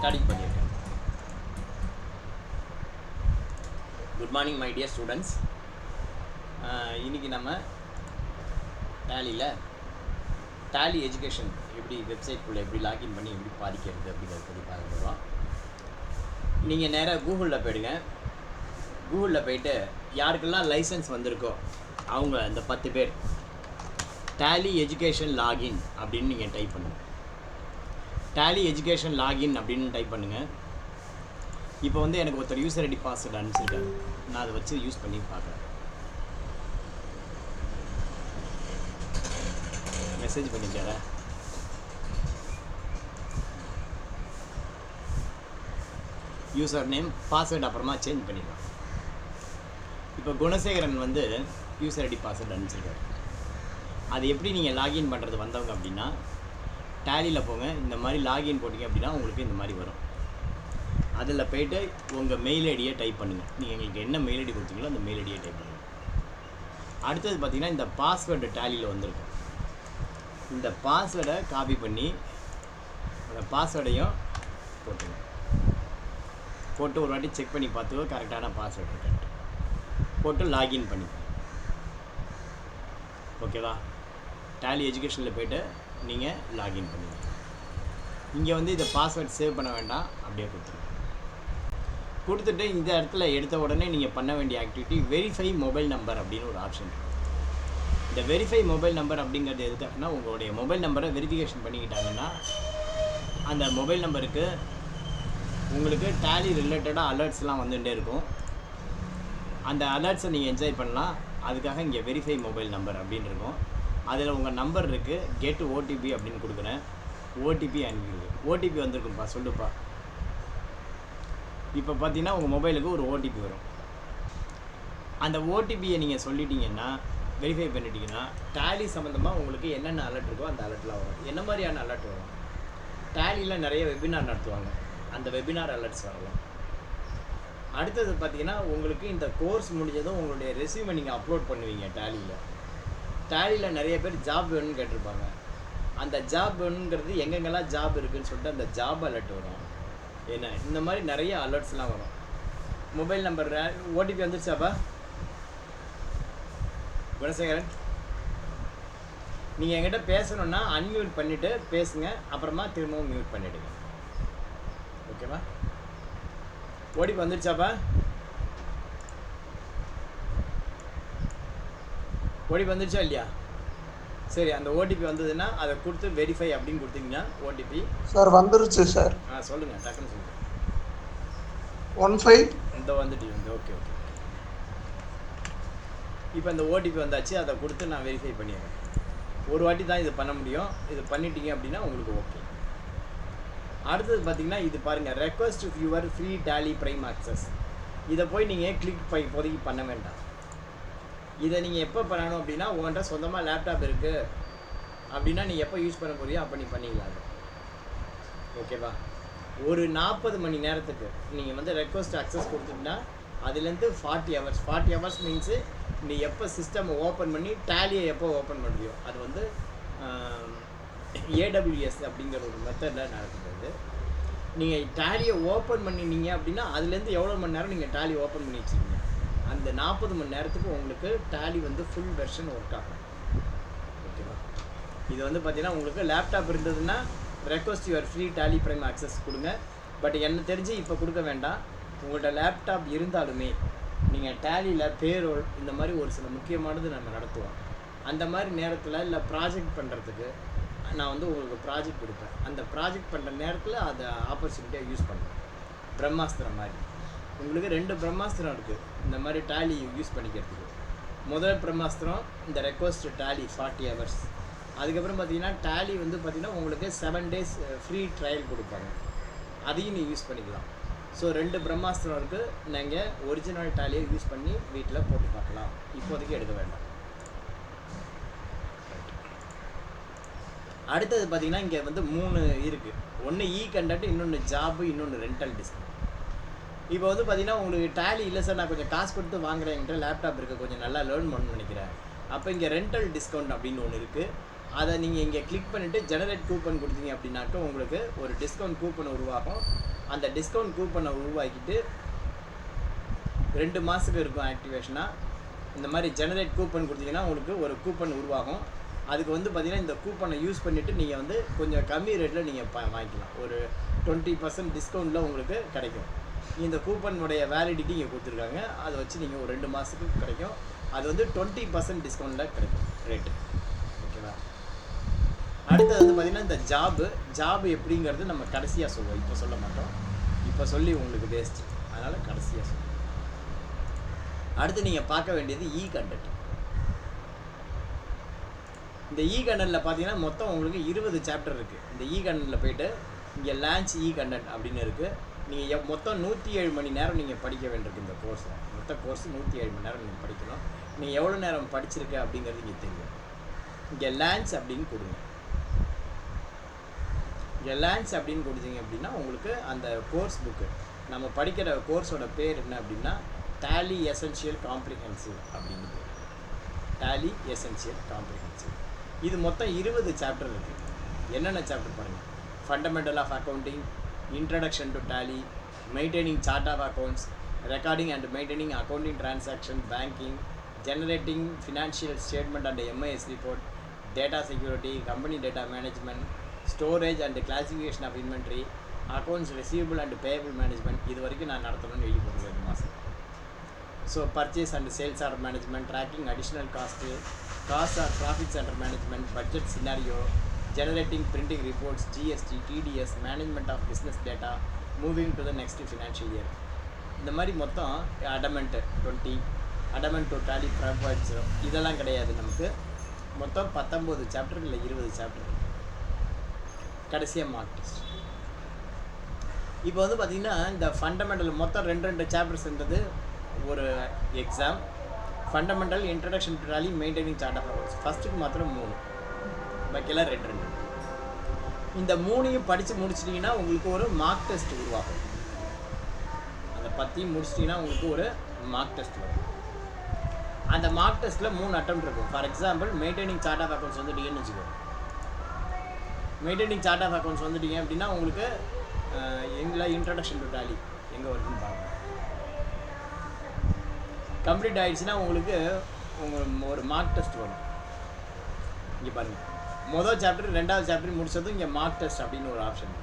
Recording பண்ணியிருக்கேன். Good morning my dear students. இன்றைக்கி நம்ம டேலி எஜுகேஷன் எப்படி வெப்சைட்குள்ளே எப்படி லாகின் பண்ணி எப்படி பாதிக்கிறது அப்படிங்கிறத பற்றி பார்க்க போகிறோம். நீங்கள் நேராக கூகுளில் போயிடுங்க. கூகுளில் போயிட்டு யாருக்கெல்லாம் லைசன்ஸ் வந்திருக்கோ அவங்க அந்த 10 பேர் டேலி எஜுகேஷன் லாகின் அப்படின்னு நீங்கள் டைப் பண்ணுங்கள். டேலி எஜுகேஷன் லாகின் அப்படின்னு டைப் பண்ணுங்கள். இப்போ வந்து எனக்கு ஒருத்தர் யூசர் ஐடி பாஸ்வேர்டு அனுப்பிச்சிருக்காங்க. நான் அதை வச்சு யூஸ் பண்ணி பார்க்குறேன். மெசேஜ் பண்ணிக்கார யூசர் நேம் பாஸ்வேர்டு அப்புறமா சேஞ்ச் பண்ணிடலாம். இப்போ குணசேகரன் வந்து யூசர் ஐடி பாஸ்வேர்டு அனுப்பிச்சிருக்காரு. அது எப்படி நீங்கள் லாகின் பண்ணுறது வந்தவங்க அப்படின்னா டேலியில் போங்க. இந்த மாதிரி லாகின் போட்டிங்க அப்படின்னா உங்களுக்கு இந்த மாதிரி வரும். அதில் போய்ட்டு உங்கள் மெயில் ஐடியை டைப் பண்ணுங்கள். நீங்கள் எங்களுக்கு என்ன மெயில் ஐடி கொடுத்தீங்களோ அந்த மெயில் ஐடியை டைப் பண்ணுங்கள். அடுத்தது பார்த்திங்கன்னா இந்த பாஸ்வேர்டு டேலியில் வந்திருக்கும். இந்த பாஸ்வேர்டை காப்பி பண்ணி அந்த பாஸ்வேர்டையும் போட்டு ஒரு வாட்டி செக் பண்ணி பார்த்துக்கோ கரெக்டான பாஸ்வேர்டு இருக்கான்ட்டு போட்டு லாகின் பண்ணிக்கோங்க. ஓகேவா? டேலி எஜுகேஷனில் போய்ட்டு நீங்கள் லாகின் பண்ணுங்கள். இங்கே வந்து இதை பாஸ்வேர்ட் சேவ் பண்ண வேண்டாம், அப்படியே கொடுத்துட்டு இந்த இடத்துல எடுத்த உடனே நீங்கள் பண்ண வேண்டிய ஆக்டிவிட்டி வெரிஃபை மொபைல் நம்பர் அப்படின்னு ஒரு ஆப்ஷன் இருக்குது. இந்த வெரிஃபை மொபைல் நம்பர் அப்படிங்கிறது எதுக்காகனா உங்களுடைய மொபைல் நம்பரை வெரிஃபிகேஷன் பண்ணிக்கிட்டாங்கன்னா அந்த மொபைல் நம்பருக்கு உங்களுக்கு டேலி ரிலேட்டடாக அலர்ட்ஸ்லாம் வந்துகிட்டே இருக்கும். அந்த அலர்ட்ஸை நீங்கள் என்ஜாய் பண்ணலாம். அதுக்காக இங்கே வெரிஃபை மொபைல் நம்பர் அப்படின்னு இருக்கும். அதில் உங்கள் நம்பர் இருக்குது. கெட் ஓடிபி அப்படின்னு கொடுக்குறேன். ஓடிபி அனுப்பிடுது. ஓடிபி வந்திருக்கும்ப்பா, சொல்லுப்பா. இப்போ பார்த்தீங்கன்னா உங்கள் மொபைலுக்கு ஒரு ஓடிபி வரும். அந்த ஓடிபியை நீங்கள் சொல்லிட்டீங்கன்னா வெரிஃபை பண்ணிட்டீங்கன்னா டேலி சம்மந்தமாக உங்களுக்கு என்னென்ன அலர்ட் இருக்கோ அந்த அலர்ட்லாம் வரும். என்ன மாதிரியான அலர்ட் வரும்? டேலியில் நிறைய வெபினார் நடத்துவாங்க. அந்த வெபினார் அலர்ட்ஸ் வரலாம். அடுத்தது பார்த்தீங்கன்னா உங்களுக்கு இந்த கோர்ஸ் முடிஞ்சதும் உங்களுடைய ரெஸ்யூமை நீங்கள் அப்லோட் பண்ணுவீங்க டேலியில் நிறைய பேர் ஜாப் வேணும்னு கேட்டிருப்பாங்க. அந்த ஜாப் வேணுங்கிறது எங்கெங்கெல்லாம் ஜாப் இருக்குதுன்னு சொல்லிட்டு அந்த ஜாப் அலர்ட் வரும். ஏன்னா இந்த மாதிரி நிறைய அலர்ட்ஸ்லாம் வரும். மொபைல் நம்பர் ஓடிபி வந்துருச்சாப்பா குணசேகரன்? நீங்கள் என்கிட்ட பேசணுன்னா அன்மியூட் பண்ணிவிட்டு பேசுங்க. அப்புறமா திரும்பவும் மியூட் பண்ணிவிடுங்க. ஓகேவா? ஓடிபி வந்துருச்சாப்பா? ஓடிபி வந்துருச்சா இல்லையா? சரி, அந்த ஓடிபி வந்ததுன்னா அதை கொடுத்து வெரிஃபை அப்படின்னு கொடுத்தீங்கன்னா ஓடிபி சார் வந்துருச்சு சார். சொல்லுங்கள், டக்குன்னு சொல்லுங்கள். 15 இந்த வந்துட்டு ஓகே. இப்போ இந்த ஓடிபி வந்தாச்சு. அதை கொடுத்து நான் வெரிஃபை பண்ணிடுறேன். ஒரு வாட்டி தான் இது பண்ண முடியும். இது பண்ணிட்டீங்க அப்படின்னா உங்களுக்கு ஓகே. அடுத்தது பார்த்தீங்கன்னா இது பாருங்கள், request your free Tally Prime access. இதை போய் நீங்கள் கிளிக் இப்போதைக்கு பண்ண வேண்டாம். இதை நீங்கள் எப்போ பண்ணணும் அப்படின்னா உங்கள்கிட்ட சொந்தமாக லேப்டாப் இருக்குது அப்படின்னா நீ எப்போ யூஸ் பண்ண போறியோ அப்போ நீ பண்ணிக்கலாம். ஓகேவா? ஒரு 40 மணி நேரத்துக்கு நீங்கள் வந்து ரெக்வஸ்ட் அக்சஸ் கொடுத்துட்டீங்கன்னா அதுலேருந்து 40 ஹவர்ஸ் மீன்ஸு நீ எப்போ சிஸ்டம் ஓப்பன் பண்ணி டேலியை எப்போ ஓப்பன் பண்ணுறியோ அது வந்து AWS அப்படிங்கிற ஒரு மெத்தடில் நடக்குது. நீங்கள் டேலியை ஓப்பன் பண்ணினீங்க அப்படின்னா அதுலேருந்து எவ்வளோ மணி நேரம் நீங்கள் டேலி ஓப்பன் பண்ணி வச்சுக்கிங்க அந்த 40 மணி நேரத்துக்கு உங்களுக்கு டேலி வந்து ஃபுல் வெர்ஷன் ஒர்க் ஆகும். ஓகேவா? இது வந்து பார்த்தீங்கன்னா உங்களுக்கு லேப்டாப் இருந்ததுன்னா request your free Tally Prime access கொடுங்க. பட் எனக்கு தெரிஞ்சு இப்போ கொடுக்க வேண்டாம். உங்கள்கிட்ட லேப்டாப் இருந்தாலுமே நீங்கள் டேலியில் பேரோல் இந்த மாதிரி ஒரு சில முக்கியமானது நம்ம நடத்துவோம். அந்த மாதிரி நேரத்தில் இல்லை ப்ராஜெக்ட் பண்ணுறதுக்கு நான் வந்து உங்களுக்கு ப்ராஜெக்ட் கொடுப்பேன். அந்த ப்ராஜெக்ட் பண்ணுற நேரத்தில் அதை ஆப்பர்ச்சுனிட்டியாக யூஸ் பண்ணுவேன். பிரம்மாஸ்திரம் மாதிரி உங்களுக்கு 2 பிரம்மாஸ்திரம் இருக்குது இந்த மாதிரி டேலி யூஸ் பண்ணிக்கிறதுக்கு. முதல் பிரம்மாஸ்திரம் இந்த ரெக்வஸ்ட் டேலி 40 ஹவர்ஸ். அதுக்கப்புறம் பார்த்தீங்கன்னா டேலி வந்து பார்த்திங்கன்னா உங்களுக்கு 7 days ஃப்ரீ ட்ரையல் கொடுப்பாங்க. அதையும் நீ யூஸ் பண்ணிக்கலாம். ஸோ 2 பிரம்மாஸ்திரம் இருக்குது. நீங்கள் ஒரிஜினல் டேலியை யூஸ் பண்ணி வீட்டில் போட்டு பார்க்கலாம். இப்போதைக்கு எடுக்க வேண்டாம். அடுத்தது பார்த்திங்கன்னா இங்கே வந்து 3 இருக்குது. ஒன்று கண்டக்ட், இன்னொன்று ஜாப்பு, இன்னொன்று ரெண்டல் டிஸ்கவுண்ட். இப்போ வந்து பார்த்திங்கன்னா உங்களுக்கு டேலி இல்லை சார், நான் கொஞ்சம் காசு கொடுத்து வாங்குறேன், என்கிட்ட லேப்டாப் இருக்குது, கொஞ்சம் நல்லா லேர்ன் பண்ணணும்னு நினைக்கிறேன். அப்போ இங்கே ரெண்டல் டிஸ்கவுண்ட் அப்படின்னு ஒன்று இருக்குது. அதை நீங்கள் இங்கே கிளிக் பண்ணிவிட்டு ஜெனரேட் கூப்பன் கொடுத்தீங்க அப்படின்னாக்க உங்களுக்கு ஒரு டிஸ்கவுண்ட் கூப்பன் உருவாகும். அந்த டிஸ்கவுண்ட் கூப்பனை உருவாக்கிட்டு 2 மாதத்துக்கு இருக்கும் ஆக்டிவேஷனாக. இந்த மாதிரி ஜெனரேட் கூப்பன் கொடுத்தீங்கன்னா உங்களுக்கு ஒரு கூப்பன் உருவாகும். அதுக்கு வந்து பார்த்திங்கன்னா இந்த கூப்பனை யூஸ் பண்ணிவிட்டு நீங்கள் வந்து கொஞ்சம் கம்மி ரேட்டில் நீங்கள் வாங்கிக்கலாம். ஒரு 20% டிஸ்கவுண்ட்டில் உங்களுக்கு கிடைக்கும். இந்த கூப்பனுடைய வேலிடிட்டி இங்கே கொடுத்துருக்காங்க. அதை வச்சு நீங்கள் ஒரு 2 மாதத்துக்கு கிடைக்கும். அது வந்து 20% டிஸ்கவுண்ட்டில் கிடைக்கும் ரேட்டு. ஓகேவா? அடுத்தது வந்து பார்த்திங்கன்னா இந்த ஜாபு எப்படிங்கிறது நம்ம கடைசியாக சொல்லுவோம். இப்போ சொல்ல மாட்டோம். இப்போ சொல்லி உங்களுக்கு வேஸ்ட். அதனால் கடைசியாக சொல்லுவோம். அடுத்து நீங்கள் பார்க்க வேண்டியது கண்டென்ட். இந்த கண்டென்ட்டில் பார்த்தீங்கன்னா மொத்தம் உங்களுக்கு 20 சாப்டர் இருக்குது. இந்த கண்டென்ட்டில் போய்ட்டு இங்கே லான்ச் கண்டென்ட் அப்படின்னு இருக்குது. நீங்கள் மொத்தம் 107 மணி நேரம் நீங்கள் படிக்க வேண்டியிருக்கு இந்த கோர்ஸில். மொத்த கோர்ஸ் 107 மணி நேரம் நீங்கள் படிக்கணும். நீங்கள் எவ்வளோ நேரம் படிச்சிருக்க அப்படிங்கிறது இங்கே தெரியும். இங்கே லான்ச் அப்படின்னு கொடுங்க. இங்கே லான்ச் அப்படின்னு கொடுத்தீங்க அப்படின்னா உங்களுக்கு அந்த கோர்ஸ் புக்கு, நம்ம படிக்கிற கோர்ஸோட பேர் என்ன அப்படின்னா டேலி எசென்ஷியல் காம்ப்ரிஹென்சிவ் அப்படிங்கிறது. Tally essential comprehensive. இது மொத்தம் 20 சாப்டர் இருக்குது. என்னென்ன சாப்டர் பாருங்கள். Fundamental of accounting, introduction to Tally, maintaining chart of accounts, recording and maintaining accounting transaction, banking, generating financial statement and MIS report, data security, company data management, storage and classification of inventory, accounts receivable and payable management. இது வரைக்கும் நான் நடத்தணும்னு எழுதி போட்டுருக்கேன் 2 மாதம். So purchase and sales order management, tracking additional cost or profit centre management, budget scenario, generating printing reports, GST, TDS, management of business data, moving to the next financial year. இந்த மாதிரி மொத்தம் அடமெண்ட் 20, அடமெண்ட் டு டேலி ப்ராஃபிட்ஸ் இதெல்லாம் கிடையாது. நமக்கு மொத்தம் 19 chapter இல்லை 20 சாப்டர். கடைசியாக மார்க் டெஸ்ட். இப்போ வந்து பார்த்திங்கன்னா இந்த ஃபண்டமெண்டல் மொத்தம் 2 சாப்டர்ஸ்ன்றது ஒரு exam. Fundamental, introduction to Tally, maintaining chart of accounts. ஃபஸ்ட்டுக்கு மாத்திரம் 3, பாக்கியெல்லாம் 2. இந்த 3ஐயும் படித்து முடிச்சிட்டிங்கன்னா உங்களுக்கு ஒரு மார்க் டெஸ்ட் உருவாகும். அந்த 10ஐயும் முடிச்சிட்டிங்கன்னா உங்களுக்கு ஒரு மார்க் டெஸ்ட் வரும். அந்த மார்க் டெஸ்ட்டில் 3 அட்டெம்ப்ட் இருக்கும். For example maintaining chart of accounts வந்துட்டீங்கன்னு வச்சுக்கோ. மெயின்டைனிங் சார்ட் ஆஃப் அக்கௌண்ட்ஸ் வந்துட்டீங்க அப்படின்னா உங்களுக்கு எங்களை இன்ட்ரடக்ஷன் டு டேலி எங்கே வருதுன்னு பார்க்கணும். கம்ப்ளீட் ஆகிடுச்சுன்னா உங்களுக்கு ஒரு மார்க் டெஸ்ட் வரும். இங்கே பாருங்கள், மொதல் சாப்டர் 2வது சாப்டர் முடிச்சதும் இங்கே மார்க் டெஸ்ட் அப்படின்னு ஒரு ஆப்ஷன்.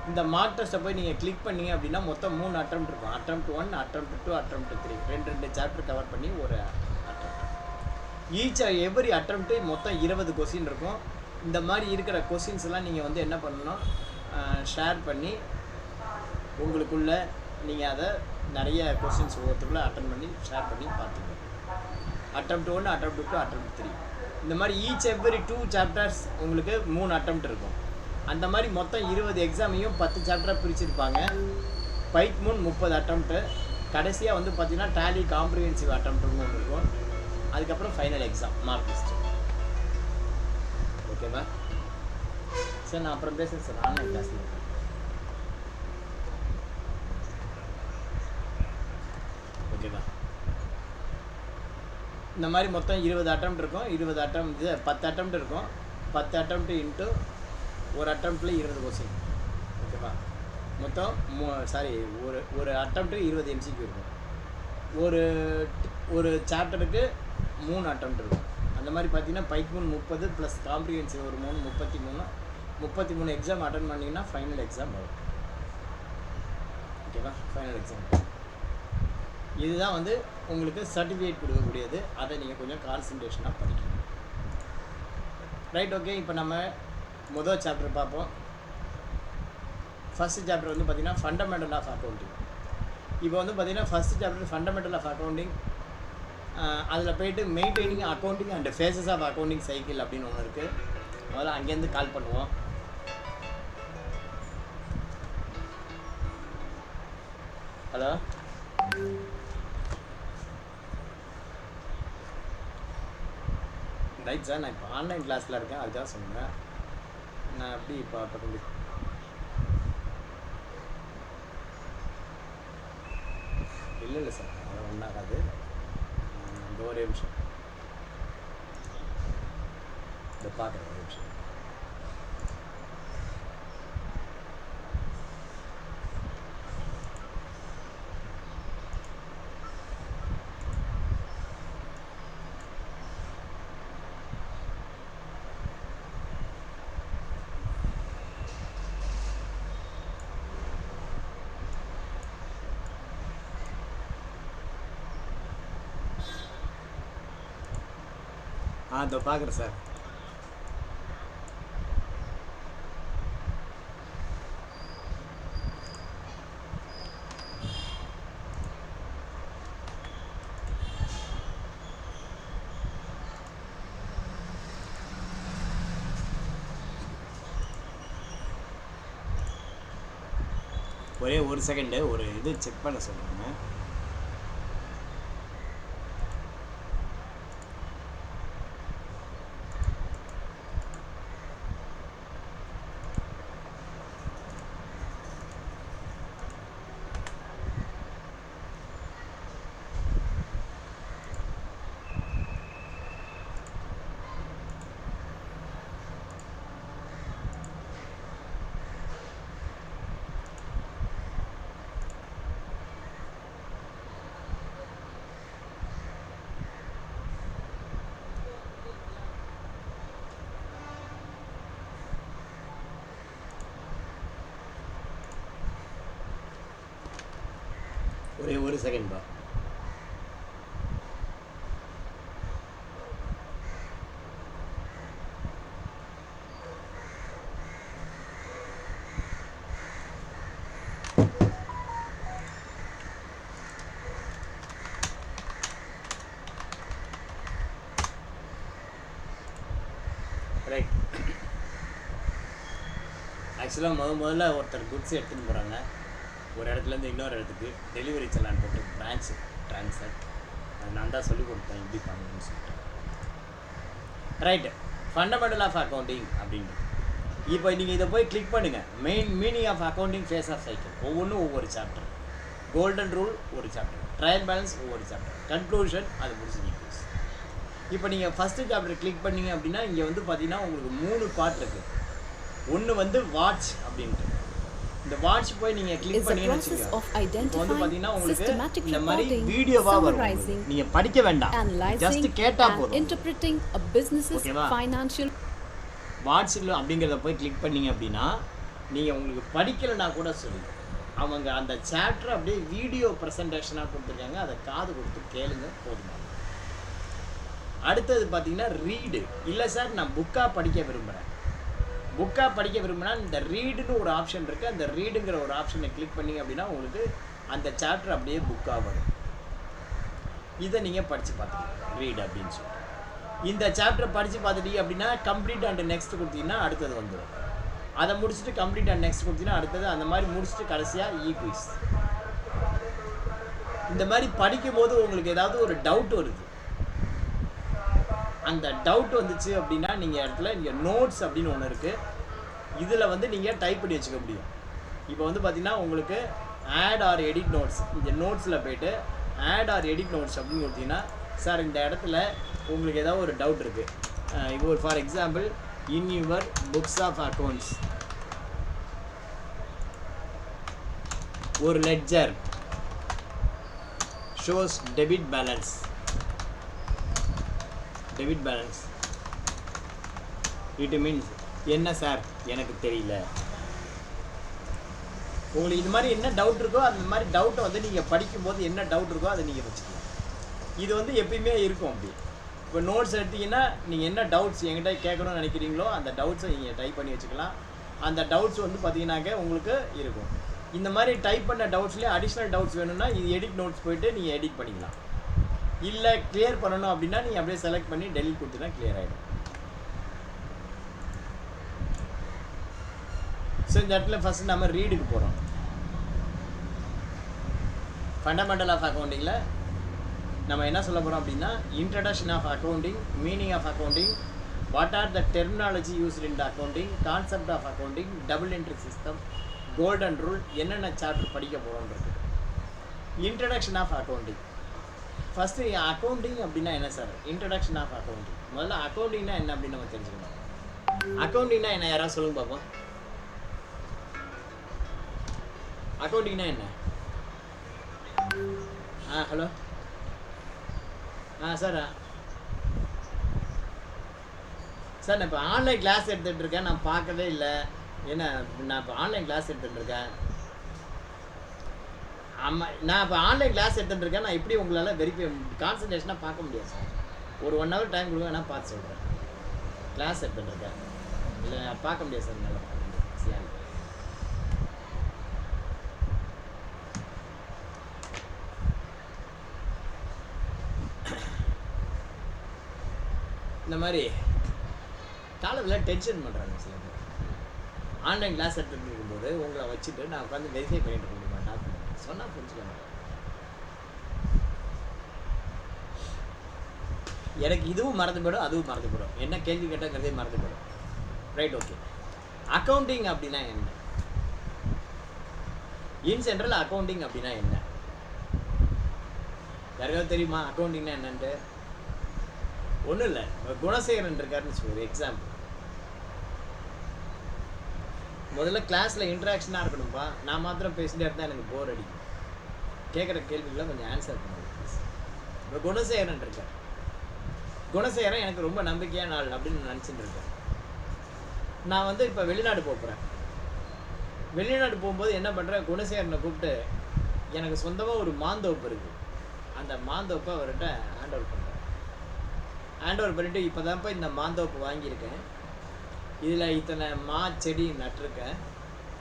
இந்த மார்க் டெஸ்ட்டை போய் நீங்கள் கிளிக் பண்ணிங்க அப்படின்னா மொத்தம் 3 அட்டெம்ப்ட் இருக்கும். Attempt 1, attempt 2, attempt 3. 2 chapter cover பண்ணி ஒரு அட்டெம்ப்ட். எவ்ரி அட்டெம்ப்ட் மொத்தம் 20 கொஸ்டின் இருக்கும். இந்த மாதிரி இருக்கிற கொஸ்டின்ஸ் எல்லாம் நீங்கள் வந்து என்ன பண்ணணும், ஷேர் பண்ணி உங்களுக்குள்ள நீங்கள் அதை நிறைய கொஸ்டின்ஸ் ஒவ்வொருத்தருக்குள்ள அட்டன் பண்ணி ஷேர் பண்ணி பார்த்துக்கணும். Attempt 1, attempt 2, attempt 3. இந்த மாதிரி எவ்ரி 2 சாப்டர்ஸ் உங்களுக்கு 3 அட்டெம்ப்ட் இருக்கும். அந்த மாதிரி மொத்தம் 20 எக்ஸாமையும் 10 சாப்டராக பிரிச்சுருப்பாங்க. பைத்மூன் 30 அட்டெம்ப்ட்டு. கடைசியாக வந்து பார்த்திங்கன்னா டேலி காம்ப்ரிஹென்சிவ் அட்டெம்ப்ட்னு ஒன்று இருக்கும். அதுக்கப்புறம் ஃபைனல் எக்ஸாம் மார்க் லிஸ்ட். ஓகேவா சார்? நான் அப்புறம் பேசுகிறேன் சார், ஆன்லைன் கிளாஸில் இருக்கேன். ஓகேவா? இந்த மாதிரி மொத்தம் 20 அட்டெம்ப்ட் இருக்கும். 20 அட்டெம்ப்ட் 10 அட்டெம்ப்ட் இருக்கும். 10 அட்டெம்ப்ட் இன்ட்டு ஒரு அட்டெம்ப்டில் 20 கொஸ்டின். ஓகேவா? மொத்தம் ஒரு அட்டெம்ப்ட்டு 20 MCQ இருக்கும். ஒரு சாப்டருக்கு 3 அட்டெம்ப்ட் இருக்கும். அந்த மாதிரி பார்த்தீங்கன்னா பைத்மூன் 30 ப்ளஸ் காம்ப்ரிஹென்சிவ் ஒரு 3, 33 எக்ஸாம் அட்டன் பண்ணிங்கன்னா ஃபைனல் எக்ஸாம் வரும். ஓகேவா? ஃபைனல் எக்ஸாம் இதுதான் வந்து உங்களுக்கு சர்டிஃபிகேட் கொடுக்கக்கூடியது. அதை நீங்கள் கொஞ்சம் கான்சன்ட்ரேஷனாக படிக்கணும். Right, okay. இப்போ நம்ம முதல் சாப்டர் பார்ப்போம். ஃபஸ்ட்டு சாப்டர் வந்து பார்த்திங்கன்னா ஃபண்டமெண்டல் ஆஃப் அக்கௌண்டிங். இப்போ வந்து பார்த்திங்கன்னா first chapter fundamental of accounting. அதில் போய்ட்டு maintaining accounting and phases of accounting cycle அப்படின்னு ஒன்று இருக்குது. முதல்ல அங்கேருந்து கால் பண்ணுவோம். ஹலோ, ரைட் சார், நான் இப்போ ஆன்லைன் கிளாஸில் இருக்கேன், அதுக்காக சொன்னேன். நான் எப்படி இப்போ பக்கத்து இல்லை சார், அதை ஒன்றாகாது. இந்த ஒரே நிமிஷம் இதை பார்க்குறேன். ஒரு நிமிஷம். இதோ பார்க்குறேன் சார். ஒரே ஒரு செகண்டு ஒரு இது செக் பண்ண சொல்லுங்க. ஒரே ஒரு செகண்ட் பா. ரைட். ஆக்சுவலாக முதல்ல ஒருத்தர் குட்ஸ் எடுத்துன்னு போகிறாங்க ஒரு இடத்துலேருந்து இன்னொரு இடத்துக்கு டெலிவரி செல்லான்னு போட்டு பிரான்ச் ட்ரான்ஸ்ஃபர். அது நான் தான் சொல்லிக் கொடுத்தேன் எப்படி பண்ணணும்னு சொல்லிட்டு. ரைட்டு. ஃபண்டமெண்டல் ஆஃப் அக்கௌண்டிங் அப்படின்னு இப்போ நீங்கள் இதை போய் கிளிக் பண்ணுங்கள். Meaning of accounting phase of cycle ஒவ்வொன்றும் ஒவ்வொரு சாப்டர். கோல்டன் ரூல் ஒரு சாப்டர், ட்ரையல் பேலன்ஸ் ஒவ்வொரு சாப்டர், கன்க்ளூஷன் அது முடிச்சு ஈக்குவல்ஸ். இப்போ நீங்கள் ஃபஸ்ட்டு சாப்டர் கிளிக் பண்ணீங்க அப்படின்னா இங்கே வந்து பார்த்தீங்கன்னா உங்களுக்கு 3 பார்ட் இருக்குது. ஒன்று வந்து வாட்ச் அப்படின்ட்டு. இந்த வாட்ச் போய் நீங்கள் கிளிக் பண்ணீங்கன்னு வச்சுக்கோங்க. இப்போ வந்து பார்த்தீங்கன்னா உங்களுக்கு இந்த மாதிரி வீடியோவாக வரும். நீங்கள் படிக்க வேண்டாம், ஜஸ்ட் கேட்டால் போதும். ஓகேவா? வாட்ஸில் அப்படிங்கிறத போய் கிளிக் பண்ணீங்க அப்படின்னா நீங்கள் உங்களுக்கு படிக்கலைன்னா கூட சொல்லுங்கள். அவங்க அந்த சாப்டர் அப்படியே வீடியோ ப்ரெசன்டேஷனாக கொடுத்துருக்காங்க, அதை காது கொடுத்து கேளுங்க போதுமா. அடுத்தது பார்த்தீங்கன்னா ரீடு. இல்லை சார் நான் புக்காக படிக்க விரும்புகிறேன், புக்காக படிக்க விரும்பினா இந்த ரீடுன்னு ஒரு ஆப்ஷன் இருக்குது. அந்த ரீடுங்கிற ஒரு ஆப்ஷனை கிளிக் பண்ணிங்க அப்படின்னா உங்களுக்கு அந்த சாப்டர் அப்படியே புக்காக வரும். இதை நீங்கள் படித்து பார்த்துக்கலாம் ரீடு அப்படின்னு சொல்லிட்டு. இந்த சாப்டரை படித்து பார்த்துட்டீங்க அப்படின்னா கம்ப்ளீட் அண்ட் நெக்ஸ்ட் கொடுத்தீங்கன்னா அடுத்தது வந்துடும். அதை முடிச்சுட்டு கம்ப்ளீட் அண்ட் நெக்ஸ்ட் கொடுத்தீங்கன்னா அடுத்தது, அந்த மாதிரி முடிச்சுட்டு கடைசியாக ஈக்விஸ். இந்த மாதிரி படிக்கும்போது உங்களுக்கு ஏதாவது ஒரு டவுட் வருது, அந்த டவுட் வந்துச்சு அப்படின்னா நீங்கள் இடத்துல இங்கே நோட்ஸ் அப்படின்னு ஒன்று இருக்குது. இதில் வந்து நீங்கள் டைப் பண்ணி வச்சுக்க முடியும். இப்போ வந்து பார்த்தீங்கன்னா உங்களுக்கு ஆட் ஆர் எடிட் நோட்ஸ், இந்த நோட்ஸில் போய்ட்டு ஆட் ஆர் எடிட் நோட்ஸ் அப்படின்னு கொடுத்தீங்கன்னா சார் இந்த இடத்துல உங்களுக்கு ஏதாவது ஒரு டவுட் இருக்குது. இப்போ ஒரு for example in your books of accounts ஒரு ledger shows debit balance it means என்ன சார் எனக்கு தெரியல. உங்களுக்கு இது மாதிரி என்ன டவுட் இருக்கோ அந்த மாதிரி டவுட்டை வந்து நீங்கள் படிக்கும்போது என்ன டவுட் இருக்கோ அதை நீங்கள் வச்சுக்கலாம். இது வந்து எப்பயுமே இருக்கும் அப்படி. இப்போ நோட்ஸ் எடுத்தீங்கன்னா நீங்கள் என்ன டவுட்ஸ் என்கிட்ட கேட்கணும்னு நினைக்கிறீங்களோ அந்த டவுட்ஸை நீங்கள் டைப் பண்ணி வச்சுக்கலாம். அந்த டவுட்ஸ் வந்து பார்த்தீங்கன்னாக்க உங்களுக்கு இருக்கும். இந்த மாதிரி டைப் பண்ண டவுட்ஸ்லேயே அடிஷ்னல் டவுட்ஸ் வேணும்னா இது எடிட் நோட்ஸ் போய்ட்டு நீங்கள் எடிட் பண்ணிக்கலாம். இல்லை கிளியர் பண்ணணும் அப்படின்னா நீங்கள் அப்படியே செலக்ட் பண்ணி டெலிட் கொடுத்தீங்கன்னா கிளியர் ஆகிடும். ஸோ இந்த இடத்துல ஃபஸ்ட்டு நம்ம ரீடுக்கு போகிறோம். ஃபண்டமெண்டல் ஆஃப் அக்கௌண்டிங்கில் நம்ம என்ன சொல்ல போகிறோம் அப்படின்னா introduction of accounting, meaning of accounting, what are the terminology used in the accounting, concept of accounting, double entry system, golden rule, என்னென்ன சாப்டர் படிக்க போகிறோன்றது. Introduction of accounting. First accounting அப்படின்னா என்ன சார்? Introduction of accounting. முதல்ல அக்கௌண்டிங்னா என்ன அப்படின்னு நம்ம தெரிஞ்சுக்கணும். அக்கௌண்டிங்னா என்ன, யாராவது சொல்லுங்க பார்ப்போம். அக்கௌண்டிங்னா என்ன? ஹலோ சார் நான் இப்போ ஆன்லைன் கிளாஸ் எடுத்துகிட்டு இருக்கேன், நான் பார்க்கவே இல்லை. ஏன்னா நான் இப்போ ஆன்லைன் கிளாஸ் எடுத்துகிட்டு இருக்கேன். ஆமாம், நான் இப்போ ஆன்லைன் கிளாஸ் எடுத்துகிட்டு இருக்கேன். நான் எப்படி உங்களால் வெரிஃபை கான்சன்ட்ரேஷனாக பார்க்க முடியாது சார். ஒரு 1 hour டைம் கொடுங்க, நான் பார்த்து சொல்கிறேன். கிளாஸ் எடுத்துகிட்டு இருக்கேன், இல்லை பார்க்க முடியாது சார், நல்லா சரி. இந்த மாதிரி காலத்தில் டென்ஷன் பண்ணுறாங்க சில பேர். ஆன்லைன் கிளாஸ் எடுத்துகிட்டு இருக்கும்போது உங்களை வச்சுட்டு நான் உட்காந்து வெரிஃபை பண்ணிட்டு இருக்க முடியுமா டாக்குமெண்ட் சொன்னால் புரிஞ்சுக்கணும். எனக்கு இதுவும் மறந்து போயிடும், அதுவும் மறந்து போயிடும், என்ன கேள்வி கேட்டங்கிறதே மறந்து போயிடும். Right, okay. அக்கௌண்டிங் அப்படின்னா என்ன? இன் ஜென்ரல் அக்கௌண்டிங் அப்படின்னா என்ன? யாருக்காவது தெரியுமா அக்கௌண்டிங்னா என்னன்ட்டு? ஒன்றும் இல்லை, குணசேகரன் இருக்காருன்னு சொல்லி ஒரு எக்ஸாம்பிள். முதல்ல கிளாஸில் இன்ட்ராக்ஷனாக இருக்கணும்ப்பா. நான் மாத்திரம் பேசிட்டே இருந்தால் எனக்கு போர் அடிக்கும். கேட்குற கேள்விகளை கொஞ்சம் ஆன்சர் பண்ணுங்க ப்ளீஸ். இப்போ குணசேகரன் இருக்கார். குணசேகரன் எனக்கு ரொம்ப நம்பிக்கையான ஆள் அப்படின்னு நினச்சிட்டு இருக்கேன். நான் வந்து இப்போ வெளிநாடு போகிறேன். வெளிநாடு போகும்போது என்ன பண்ணுறேன், குணசேகரனை கூப்பிட்டு எனக்கு சொந்தமாக ஒரு மாந்தோப்பு இருக்குது, அந்த மாந்தோப்பை அவர்கிட்ட ஹேண்ட் ஓவர் பண்ணுறேன். ஹேண்ட் ஓவர் பண்ணிவிட்டு இப்போ தான்ப்பா இந்த மாந்தோப்பு வாங்கியிருக்கேன், இதில் இத்தனை செடி நட்டிருக்கேன்,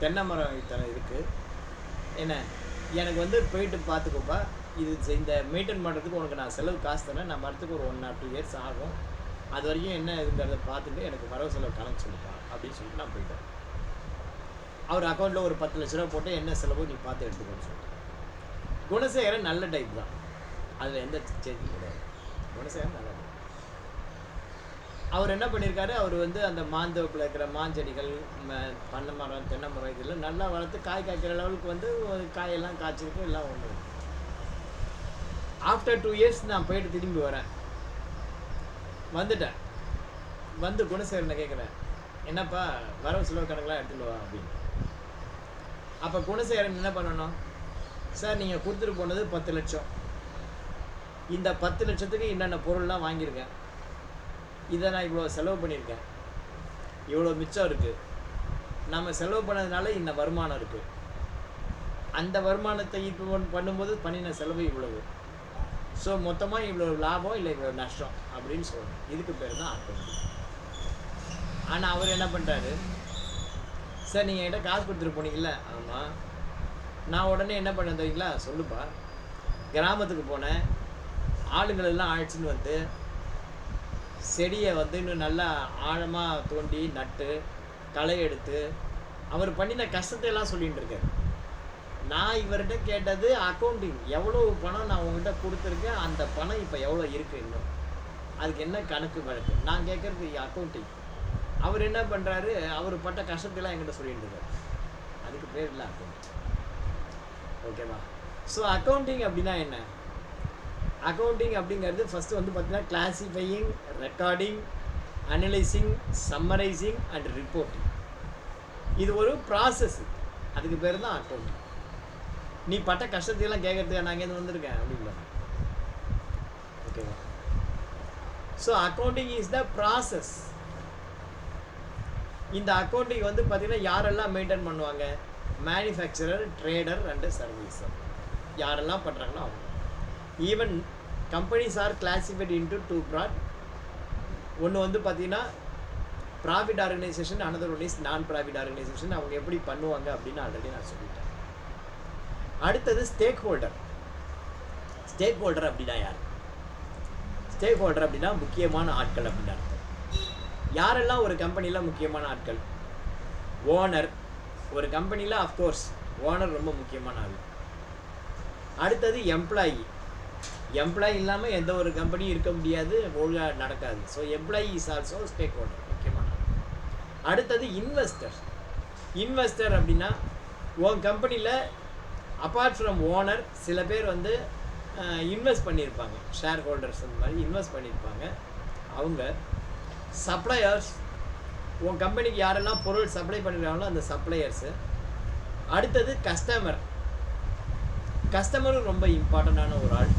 தென்னை மரம் இத்தனை இருக்குது, என்ன எனக்கு வந்து போயிட்டு பார்த்துக்கோப்பா, இது இந்த மெயின்டைன் பண்ணுறதுக்கு உனக்கு நான் செலவு காசு தரேன், நான் வரத்துக்கு ஒரு 1 or 2 years ஆகும், அது வரைக்கும் என்ன இதுங்கிறத பார்த்துட்டு எனக்கு வரவு செலவு கணக்கு சொல்லுப்பா அப்படின்னு சொல்லிட்டு நான் போயிட்டேன். அவர் அக்கௌண்ட்டில் ஒரு 10 லட்ச ரூபா போட்டு என்ன செலவோ நீ பார்த்து எடுத்துக்கோன்னு சொல்லிட்டு. குணசேகரன் நல்ல டைப் தான், அதில் எந்த சேஞ்சும் கிடையாது. குணசேகரன் நல்ல டைப். அவர் என்ன பண்ணியிருக்காரு, அவர் வந்து அந்த மாந்தோப்பில் இருக்கிற மாஞ்செடிகள், பண்ணை மரம், தென்னை மரம் இதெல்லாம் நல்லா வளர்த்து காய் காய்க்கிற லெவலுக்கு வந்து காயெல்லாம் காய்ச்சிருக்கு, எல்லாம் ஒன்று. ஆஃப்டர் 2 years நான் போயிட்டு திரும்பி வரேன், வந்துட்டேன். வந்து குணசேகரனை கேட்குறேன், என்னப்பா வரவு செலவு கணக்கெலாம் எடுத்துட்டு வா அப்படின்னு. அப்போ குணசேகரன் என்ன பண்ணணும், சார் நீங்கள் கொடுத்துட்டு போனது 10 லட்சம், இந்த 10 லட்சத்துக்கு என்னென்ன பொருள்லாம் வாங்கியிருக்கேன், இதை நான் இவ்வளோ செலவு பண்ணியிருக்கேன், இவ்வளோ மிச்சம் இருக்குது, நம்ம செலவு பண்ணதுனால இந்த வருமானம் இருக்குது, அந்த வருமானத்தை இப்போ பண்ணும்போது பண்ணின செலவு இவ்வளவு, ஸோ மொத்தமாக இவ்வளோ லாபம் இல்லை இவ்வளோ நஷ்டம் அப்படின்னு சொல்லணும். இதுக்கு பேர் தான் அக்கௌண்டிங். ஆனால் அவர் என்ன பண்ணுறாரு, சார் நீங்கள் என்கிட்ட காசு கொடுத்துட்டு போனீங்கல்ல, ஆமாம், நான் உடனே என்ன பண்ண தெரியுங்களா, சொல்லுப்பா, கிராமத்துக்கு போனேன், ஆளுங்களெல்லாம் அழைச்சின்னு வந்து செடியை வந்து இன்னும் நல்லா ஆழமாக தோண்டி நட்டு களை எடுத்து அவர் பண்ணின கஷ்டத்தையெல்லாம் சொல்லிகிட்டு இருக்காரு. நான் இவர்கிட்ட கேட்டது அக்கௌண்டிங், எவ்வளோ பணம் நான் உங்கள்கிட்ட கொடுத்துருக்கேன், அந்த பணம் இப்போ எவ்வளோ இருக்குது, இன்னும் அதுக்கு என்ன கணக்கு வழக்கு, நான் கேட்குறது அக்கௌண்டிங். அவர் என்ன பண்ணுறாரு, அவர் பட்ட கஷ்டத்தையெல்லாம் என்கிட்ட சொல்லிட்டு இருக்காரு. அதுக்கு பேர் இல்லை அக்கௌண்டிங். ஓகேவா? ஸோ அக்கௌண்டிங் அப்படின்னா என்ன? அக்கௌண்டிங் அப்படிங்கிறது ஃபஸ்ட்டு வந்து பார்த்தீங்கன்னா classifying, recording, analysing, summarising and reporting. இது ஒரு ப்ராசஸ், அதுக்கு பேர் தான் அக்கௌண்டிங். நீ பட்ட கஷ்டத்தையெல்லாம் கேட்கறதுக்கு நான் இங்கேருந்து வந்திருக்கேன் அப்படிங்களா? ஓகேவா? So accounting is the process. இந்த அக்கௌண்டிங் வந்து பார்த்தீங்கன்னா யாரெல்லாம் மெயின்டைன் பண்ணுவாங்க, மேனுஃபேக்சரர், ட்ரேடர் அண்டு சர்வீஸர், யாரெல்லாம் பண்ணுறாங்களோ அவங்க. Even companies are classified into 2 part. ஒன்று வந்து பார்த்தீங்கன்னா profit organisation, another one is நான் ப்ராஃபிட் ஆர்கனைசேஷன். அவங்க எப்படி பண்ணுவாங்க அப்படின்னு ஆல்ரெடி நான் சொல்லிட்டேன். அடுத்தது ஸ்டேக் ஹோல்டர். ஸ்டேக் ஹோல்டர் அப்படின்னா யார்? ஸ்டேக் ஹோல்டர் அப்படின்னா முக்கியமான ஆட்கள் அப்படின்னு அர்த்தம். யாரெல்லாம் ஒரு கம்பெனியில் முக்கியமான ஆட்கள்? ஓனர். ஒரு கம்பெனியில் அஃப்கோர்ஸ் ஓனர் ரொம்ப முக்கியமான ஆள். அடுத்தது எம்ப்ளாயி. எம்ப்ளாயி இல்லாமல் எந்த ஒரு கம்பெனியும் இருக்க முடியாது, ஒழுங்காக நடக்காது. So employee is also stakeholder, முக்கியமான ஆள். அடுத்தது இன்வெஸ்டர். இன்வெஸ்டர் அப்படின்னா உன் கம்பெனியில் அப்பார்ட் ஃப்ரம் ஓனர் சில பேர் வந்து இன்வெஸ்ட் பண்ணியிருப்பாங்க, ஷேர் ஹோல்டர்ஸ் அந்த மாதிரி இன்வெஸ்ட் பண்ணியிருப்பாங்க. அவங்க சப்ளையர்ஸ், உன் கம்பெனிக்கு யாரெல்லாம் பொருள் சப்ளை பண்ணிடுறாங்களோ அந்த சப்ளையர்ஸு. அடுத்தது கஸ்டமர். கஸ்டமரும் ரொம்ப இம்பார்ட்டண்டான ஒரு ஆள்.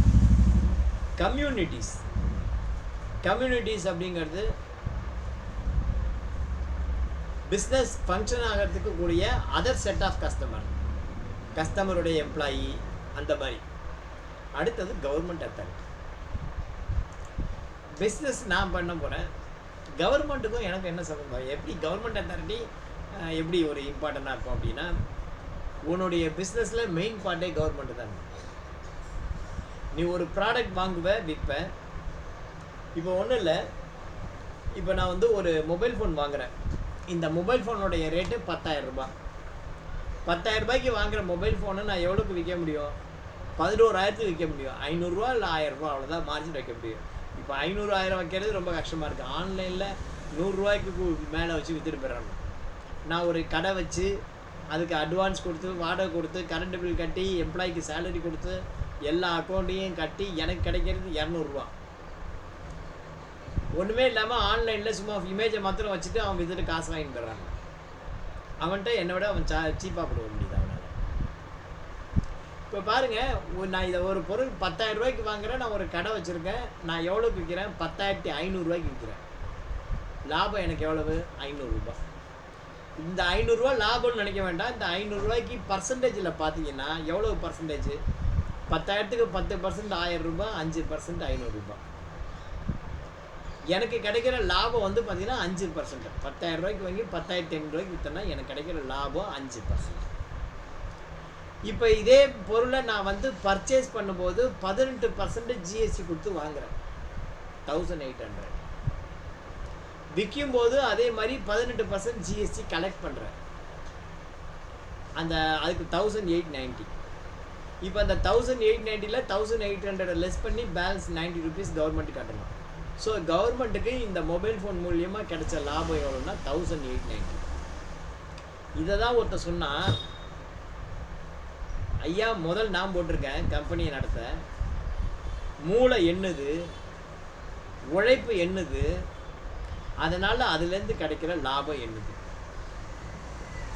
கம்யூனிட்டிஸ். கம்யூனிட்டிஸ் அப்படிங்கிறது பிஸ்னஸ் ஃபங்க்ஷன் ஆகிறதுக்கு கூடிய அதர் செட் ஆஃப் கஸ்டமர், கஸ்டமருடைய எம்ப்ளாயி அந்த மாதிரி. அடுத்தது கவர்மெண்ட் அத்தாரிட்டி. பிஸ்னஸ் நான் பண்ண போகிறேன், கவர்மெண்ட்டுக்கும் எனக்கு என்ன சம்பந்தம்? எப்படி கவர்மெண்ட் அத்தாரிட்டி எப்படி ஒரு இம்பார்ட்டண்ட்டாக இருக்கும் அப்படின்னா, உன்னுடைய பிஸ்னஸில் மெயின் பார்ட்டே கவர்மெண்ட்டு தான். நீ ஒரு ப்ராடக்ட் வாங்குவ, விற்ப. இப்போ ஒன்றும் இல்லை, இப்போ நான் வந்து ஒரு மொபைல் ஃபோன் வாங்குகிறேன். இந்த மொபைல் ஃபோனுடைய ரேட்டு 10,000 ரூபாய். 10,000 ரூபாய்க்கு வாங்குகிற மொபைல் ஃபோனை நான் எவ்வளோக்கு விற்க முடியும்? 11,000க்கு விற்க முடியும். 500 இல்லை 1000 அவ்வளோதான் மார்ஜின் வைக்க முடியும். இப்போ 500 1000 வைக்கிறது ரொம்ப கஷ்டமாக இருக்குது. ஆன்லைனில் 100 ரூபாய்க்கு மேலே வச்சு விற்றுட்டு போயிடுறாங்க. நான் ஒரு கடை வச்சு அதுக்கு அட்வான்ஸ் கொடுத்து, வாடகை கொடுத்து, கரண்ட் பில் கட்டி, எம்ப்ளாய்க்கு சேலரி கொடுத்து, எல்லா அக்கௌண்ட்டையும் கட்டி எனக்கு கிடைக்கிறது 200 ரூபா. ஒன்றுமே இல்லாமல் ஆன்லைனில் சும்மா இமேஜை மாத்திரம் வச்சுட்டு அவன் வித்துட்டு காசு வாங்கிட்டு போயிடுறாங்க. அவன்கிட்ட என்னை விட அவன் சீப்பாக போட முடியுது அவனால். இப்போ பாருங்கள், நான் இதை ஒரு பொருள் 10,000 ரூபாய்க்கு வாங்குகிறேன். நான் ஒரு கடை வச்சுருக்கேன். நான் எவ்வளோக்கு விற்கிறேன்? 10,500 ரூபாய்க்கு விற்கிறேன். லாபம் எனக்கு எவ்வளவு? 500 ரூபா. இந்த 500 ரூபா லாபம்னு நினைக்க வேண்டாம். இந்த 500 ரூபாய்க்கு பர்சன்டேஜில் பார்த்தீங்கன்னா எவ்வளோ பர்சன்டேஜ்? 10,000க்கு 10% 1000 ரூபாய், 5% 500 ரூபாய். எனக்கு கிடைக்கிற லாபம் வந்து பார்த்தீங்கன்னா 5%. 10,000 ரூபாய்க்கு வாங்கி 10,500 ரூபாய்க்கு விற்றேன்னா எனக்கு கிடைக்கிற லாபம் 5%. இப்போ இதே பொருளை நான் வந்து பர்ச்சேஸ் பண்ணும்போது 18% ஜிஎஸ்டி கொடுத்து வாங்குகிறேன், 1800. விற்கும் போது அதே மாதிரி 18% ஜிஎஸ்டி கலெக்ட் பண்ணுறேன். அதுக்கு 1890. இப்போ அந்த 1890ல் 1800 லெஸ் பண்ணி பேலன்ஸ் 90 rupees கவர்மெண்ட்டு கட்டணும். ஸோ கவர்மெண்ட்டுக்கு இந்த மொபைல் ஃபோன் மூலியமாக கிடைச்ச லாபம் எவ்வளோன்னா 1890. இதை தான் ஒருத்தர் சொன்னால், ஐயா முதல் நான் போட்டிருக்கேன் கம்பெனியை நடத்த, மூளை எண்ணுது, உழைப்பு எண்ணுது, அதனால் அதுலேருந்து கிடைக்கிற லாபம் எண்ணுது.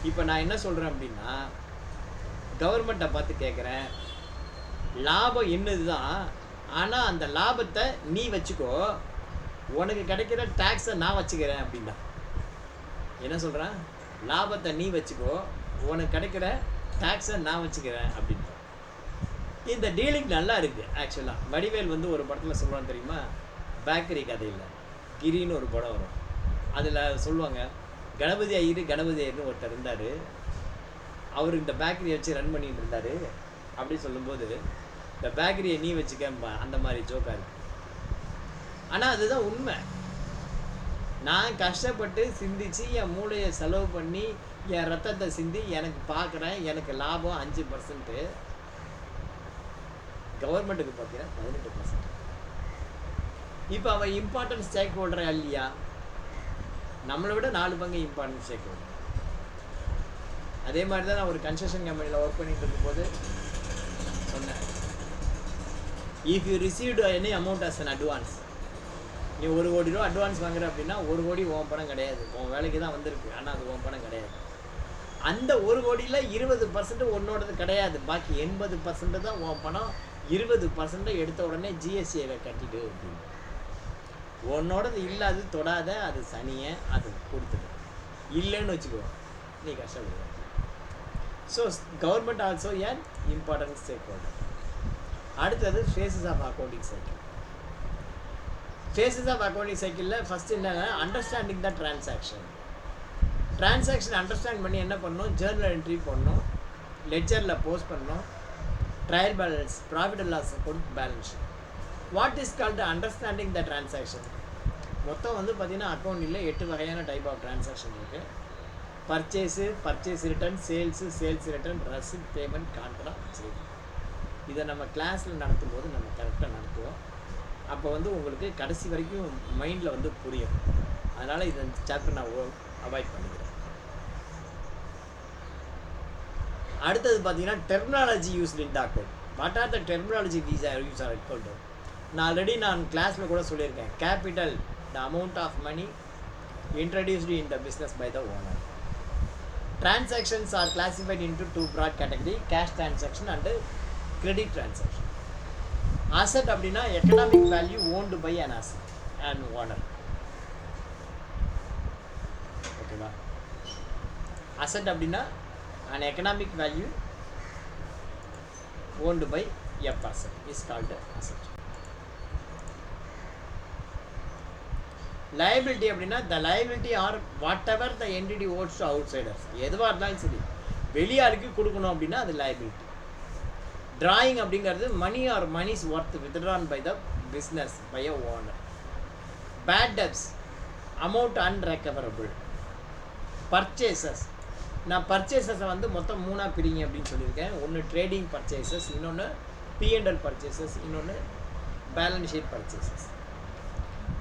இப்போ நான் என்ன சொல்கிறேன் அப்படின்னா, கவர்மெண்ட்டை பார்த்து கேட்குறேன், லாபம் என்னது தான், ஆனால் அந்த லாபத்தை நீ வச்சுக்கோ, உனக்கு கிடைக்கிற டேக்ஸை நான் வச்சுக்கிறேன் அப்படின்னா. என்ன சொல்கிறேன்? லாபத்தை நீ வச்சுக்கோ, உனக்கு கிடைக்கிற டேக்ஸை நான் வச்சுக்கிறேன் அப்படின்னா. இந்த டீலிங் நல்லா இருக்குது ஆக்சுவலாக. வடிவேல் வந்து ஒரு படத்தில் சொல்லுவான்னு தெரியுமா? பேக்கரி கதையில் கிரின்னு ஒரு படம் வரும். அதில் சொல்லுவாங்க, கணபதி ஐயர்னு ஒருத்தர் இருந்தார். அவர் இந்த பேக்கரியை வச்சு ரன் பண்ணிட்டு இருந்தார். அப்படி சொல்லும்போது இந்த பேக்கரியை நீ வச்சுக்க, அந்த மாதிரி ஜோக்காக இருக்கு. ஆனால் அதுதான் உண்மை. நான் கஷ்டப்பட்டு சிந்திச்சு என் மூளையை செலவு பண்ணி என் ரத்தத்தை சிந்தி எனக்கு பார்க்குறேன், எனக்கு லாபம் 5%. கவர்மெண்ட்டுக்கு பார்த்தீங்கன்னா 18%. இப்போ அவன் இம்பார்ட்டன்ட் ஸ்டேக் ஹோல்டரா இல்லையா? நம்மளை விட 4 பங்கு இம்பார்ட்டன்ட் ஸ்டேக் ஹோல்டர். அதே மாதிரி தான் நான் ஒரு கன்ஸ்ட்ரக்ஷன் கம்பெனியில் ஒர்க் பண்ணிட்டு இருக்கும்போது சொன்னேன், if you received any amount as an advance, நீ 1 கோடி ரூபா அட்வான்ஸ் வாங்குற அப்படின்னா 1 கோடி உன் பணம் கிடையாது, உன் வேலைக்கு தான் வந்திருக்கு, ஆனால் அது உன் பணம் கிடையாது. அந்த 1 கோடியில் 20% உன்னோடது கிடையாது, பாக்கி 80% தான் உன் பணம். 20% எடுத்த உடனே ஜிஎஸ்டியை கட்டிட்டு அப்படின்னு. உன்னோடது இல்லாது தொடாத, அது சனியை, அது கொடுத்துடு. இல்லைன்னு வச்சுக்கோ, நீ கஷ்டப்படுவ. So government also an important stakeholder. அடுத்தது phases of accounting cycle. Phases of accounting சைக்கிளில் ஃபஸ்ட்டு என்னன்னா, understanding the transaction. Transaction understand பண்ணி என்ன பண்ணணும்? ஜேர்னல் என்ட்ரி பண்ணணும், லெட்ஜரில் போஸ்ட் பண்ணணும், trial balance, profit and loss account, balance sheet. What is called understanding the transaction? மொத்தம் வந்து பார்த்திங்கன்னா அக்கௌண்ட்டில் 8 வகையான டைப் ஆஃப் டிரான்சாக்ஷன் இருக்குது. Purchase, purchase return, sales return, receipt, payment, contract, sale. இதை நம்ம கிளாஸில் நடத்தும் போது நம்ம கரெக்டாக நடத்துவோம். அப்போ வந்து உங்களுக்கு கடைசி வரைக்கும் மைண்டில் வந்து புரியும். அதனால் இந்த சாப்டர் நான் அவாய்ட் பண்ணிக்கிறேன். அடுத்தது பார்த்தீங்கன்னா terminology used in the account. What are the terminology these are use are account? நான் ஆல்ரெடி கிளாஸில் கூட சொல்லியிருக்கேன். Capital, the amount of money introduced in the business by the owner. Transactions are classified into 2 broad category, cash transaction and credit transaction. Asset அப்படின்னா economic value owned by an asset and owner. ஓகேவா? asset அப்படின்னா an economic value owned by a person is called asset. Liability அப்படின்னா the liability are whatever the entity owes to outsiders, எதுவாக இருந்தாலும் சரி வெளியாருக்கு கொடுக்கணும் அப்படின்னா அது liability. Drawing அப்படிங்கிறது money or money's worth withdrawn by the business by a owner. Bad debts amount unrecoverable. Purchases, நான் பர்ச்சேசஸை வந்து மொத்தம் 3ஆக பிரிங்க அப்படின்னு சொல்லியிருக்கேன். ஒன்று ட்ரேடிங் பர்ச்சேசஸ், இன்னொன்று P&L பர்ச்சேசஸ், இன்னொன்று பேலன்ஸ் ஷீட் பர்ச்சேசஸ்.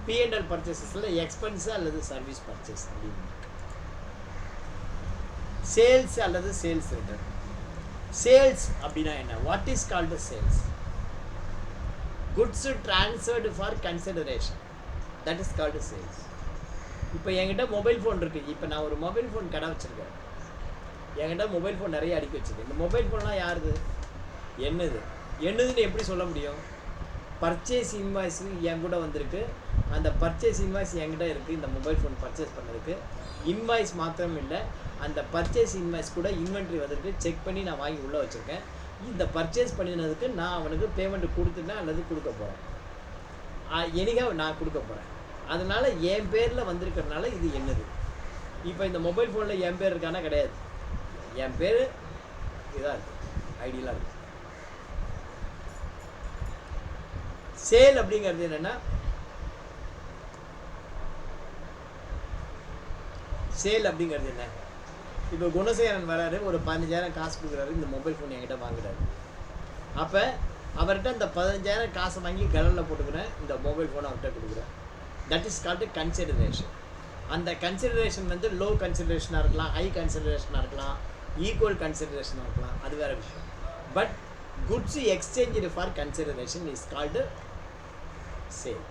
P&L பர்ச்சேசஸில் எக்ஸ்பென்ஸு அல்லது சர்வீஸ் பர்ச்சேஸ் அப்படின்னு. சேல்ஸ் அல்லது சேல்ஸ் ரிட்டர்ன். சேல்ஸ் அப்படின்னா என்ன? What is called sales? Goods transferred for consideration, that is called sales. இப்போ என்கிட்ட மொபைல் ஃபோன் இருக்குது. இப்போ நான் ஒரு மொபைல் ஃபோன் கடை வச்சுருக்கேன். என்கிட்ட மொபைல் ஃபோன் நிறைய அடுக்கி வச்சுருக்கேன். இந்த மொபைல் ஃபோன்லாம் யாருது? என்னதுன்னு எப்படி சொல்ல முடியும்? பர்ச்சேஸ் இன்வாய்ஸ் என் கூட வந்திருக்கு. அந்த பர்ச்சேஸ் இன்வாய்ஸ் என்கிட்ட இருக்குது. இந்த மொபைல் ஃபோன் பர்ச்சேஸ் பண்ணதுக்கு இன்வாய்ஸ் மாத்திரம் இல்லை, அந்த பர்ச்சேஸ் இன்வாய்ஸ் கூட இன்வென்ட்ரி வந்திருக்கு. செக் பண்ணி நான் வாங்கி உள்ளே வச்சுருக்கேன். இந்த பர்ச்சேஸ் பண்ணினதுக்கு நான் அவனுக்கு பேமெண்ட் கொடுத்துட்டேன் அல்லது கொடுக்க போகிறேன். எனிக்காக நான் கொடுக்க போகிறேன். அதனால் என் பேரில் வந்திருக்கிறதுனால இது என்னது. இப்போ இந்த மொபைல் ஃபோனில் என் பேர் இருக்கானா? கிடையாது. என் பேர் இதாக இருக்குது, ஐடியலாக இருக்குது. சேல் அப்படிங்கிறது என்னென்னா, சேல் அப்படிங்கிறது என்ன? இப்போ குணசேகரன் வராரு, ஒரு 15,000 காசு கொடுக்குறாரு, இந்த மொபைல் ஃபோன் என்கிட்ட வாங்குறாரு. அப்போ அவர்கிட்ட இந்த 15,000 காசை வாங்கி கடலில் போட்டுக்கிறேன், இந்த மொபைல் ஃபோனை அவர்கிட்ட கொடுக்குறேன். That is called consideration. அந்த கன்சிடரேஷன் வந்து லோ கன்சிடரேஷனாக இருக்கலாம், ஹை கன்சிடரேஷனாக இருக்கலாம், ஈக்குவல் கன்சிடரேஷனாக இருக்கலாம், அது வேறு விஷயம். But goods exchange for consideration is called sale.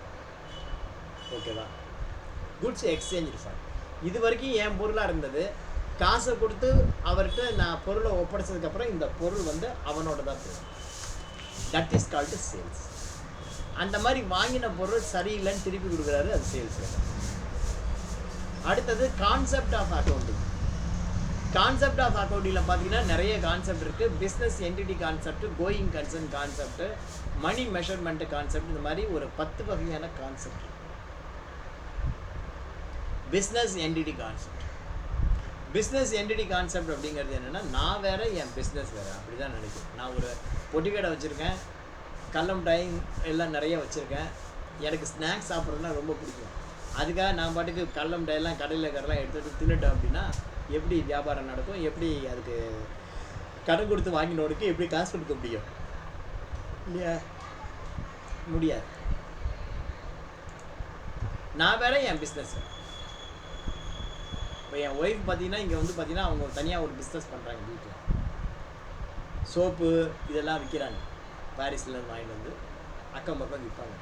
ஓகேவா? Goods exchange for. இது வரைக்கும் என் பொருளாக இருந்தது. காசை கொடுத்து அவர்கிட்ட நான் பொருளை ஒப்படைச்சதுக்கப்புறம் இந்த பொருள் வந்து அவனோட தான் போகும். That is called sales. அந்த மாதிரி வாங்கின பொருள் சரியில்லைன்னு திருப்பி கொடுக்குறாரு, அது சேல்ஸ். அடுத்தது concept of accounting. Concept of அக்கௌண்டிங்கில் பார்த்தீங்கன்னா நிறைய கான்செப்ட் இருக்குது. Business entity concept, going concern concept, money measurement concept, இந்த மாதிரி ஒரு 10 வகையான concept. Business entity concept. Business entity concept அப்படிங்கிறது என்னென்னா, நான் வேறு, என் பிஸ்னஸ் வேறு, அப்படி தான் நினைக்கிறேன். நான் ஒரு பொட்டிக்கடை வச்சுருக்கேன், கல்லம் டைம் எல்லாம் நிறைய வச்சுருக்கேன். எனக்கு ஸ்நாக்ஸ் சாப்பிட்றதுனா ரொம்ப பிடிக்கும். அதுக்காக நான் பாட்டுக்கு கல்லம் டைலாம் கடையில் எடுத்துகிட்டு தின்னுட்டேன் அப்படின்னா எப்படி வியாபாரம் நடக்கும்? எப்படி அதுக்கு கடன் கொடுத்து வாங்கினோனுக்கு எப்படி காசு கொடுக்க முடியும்? இல்லையா? முடியாது. நான் வேற, என் பிஸ்னஸ். இப்போ என் ஒய்ஃப் பார்த்தீங்கன்னா, இங்கே வந்து பார்த்தீங்கன்னா அவங்க தனியாக ஒரு பிஸ்னஸ் பண்ணுறாங்க. வீட்டில் சோப்பு இதெல்லாம் விற்கிறாங்க. பாரிஸ்லேருந்து வாங்கிட்டு வந்து அக்கம் பக்கம் விற்பாங்க.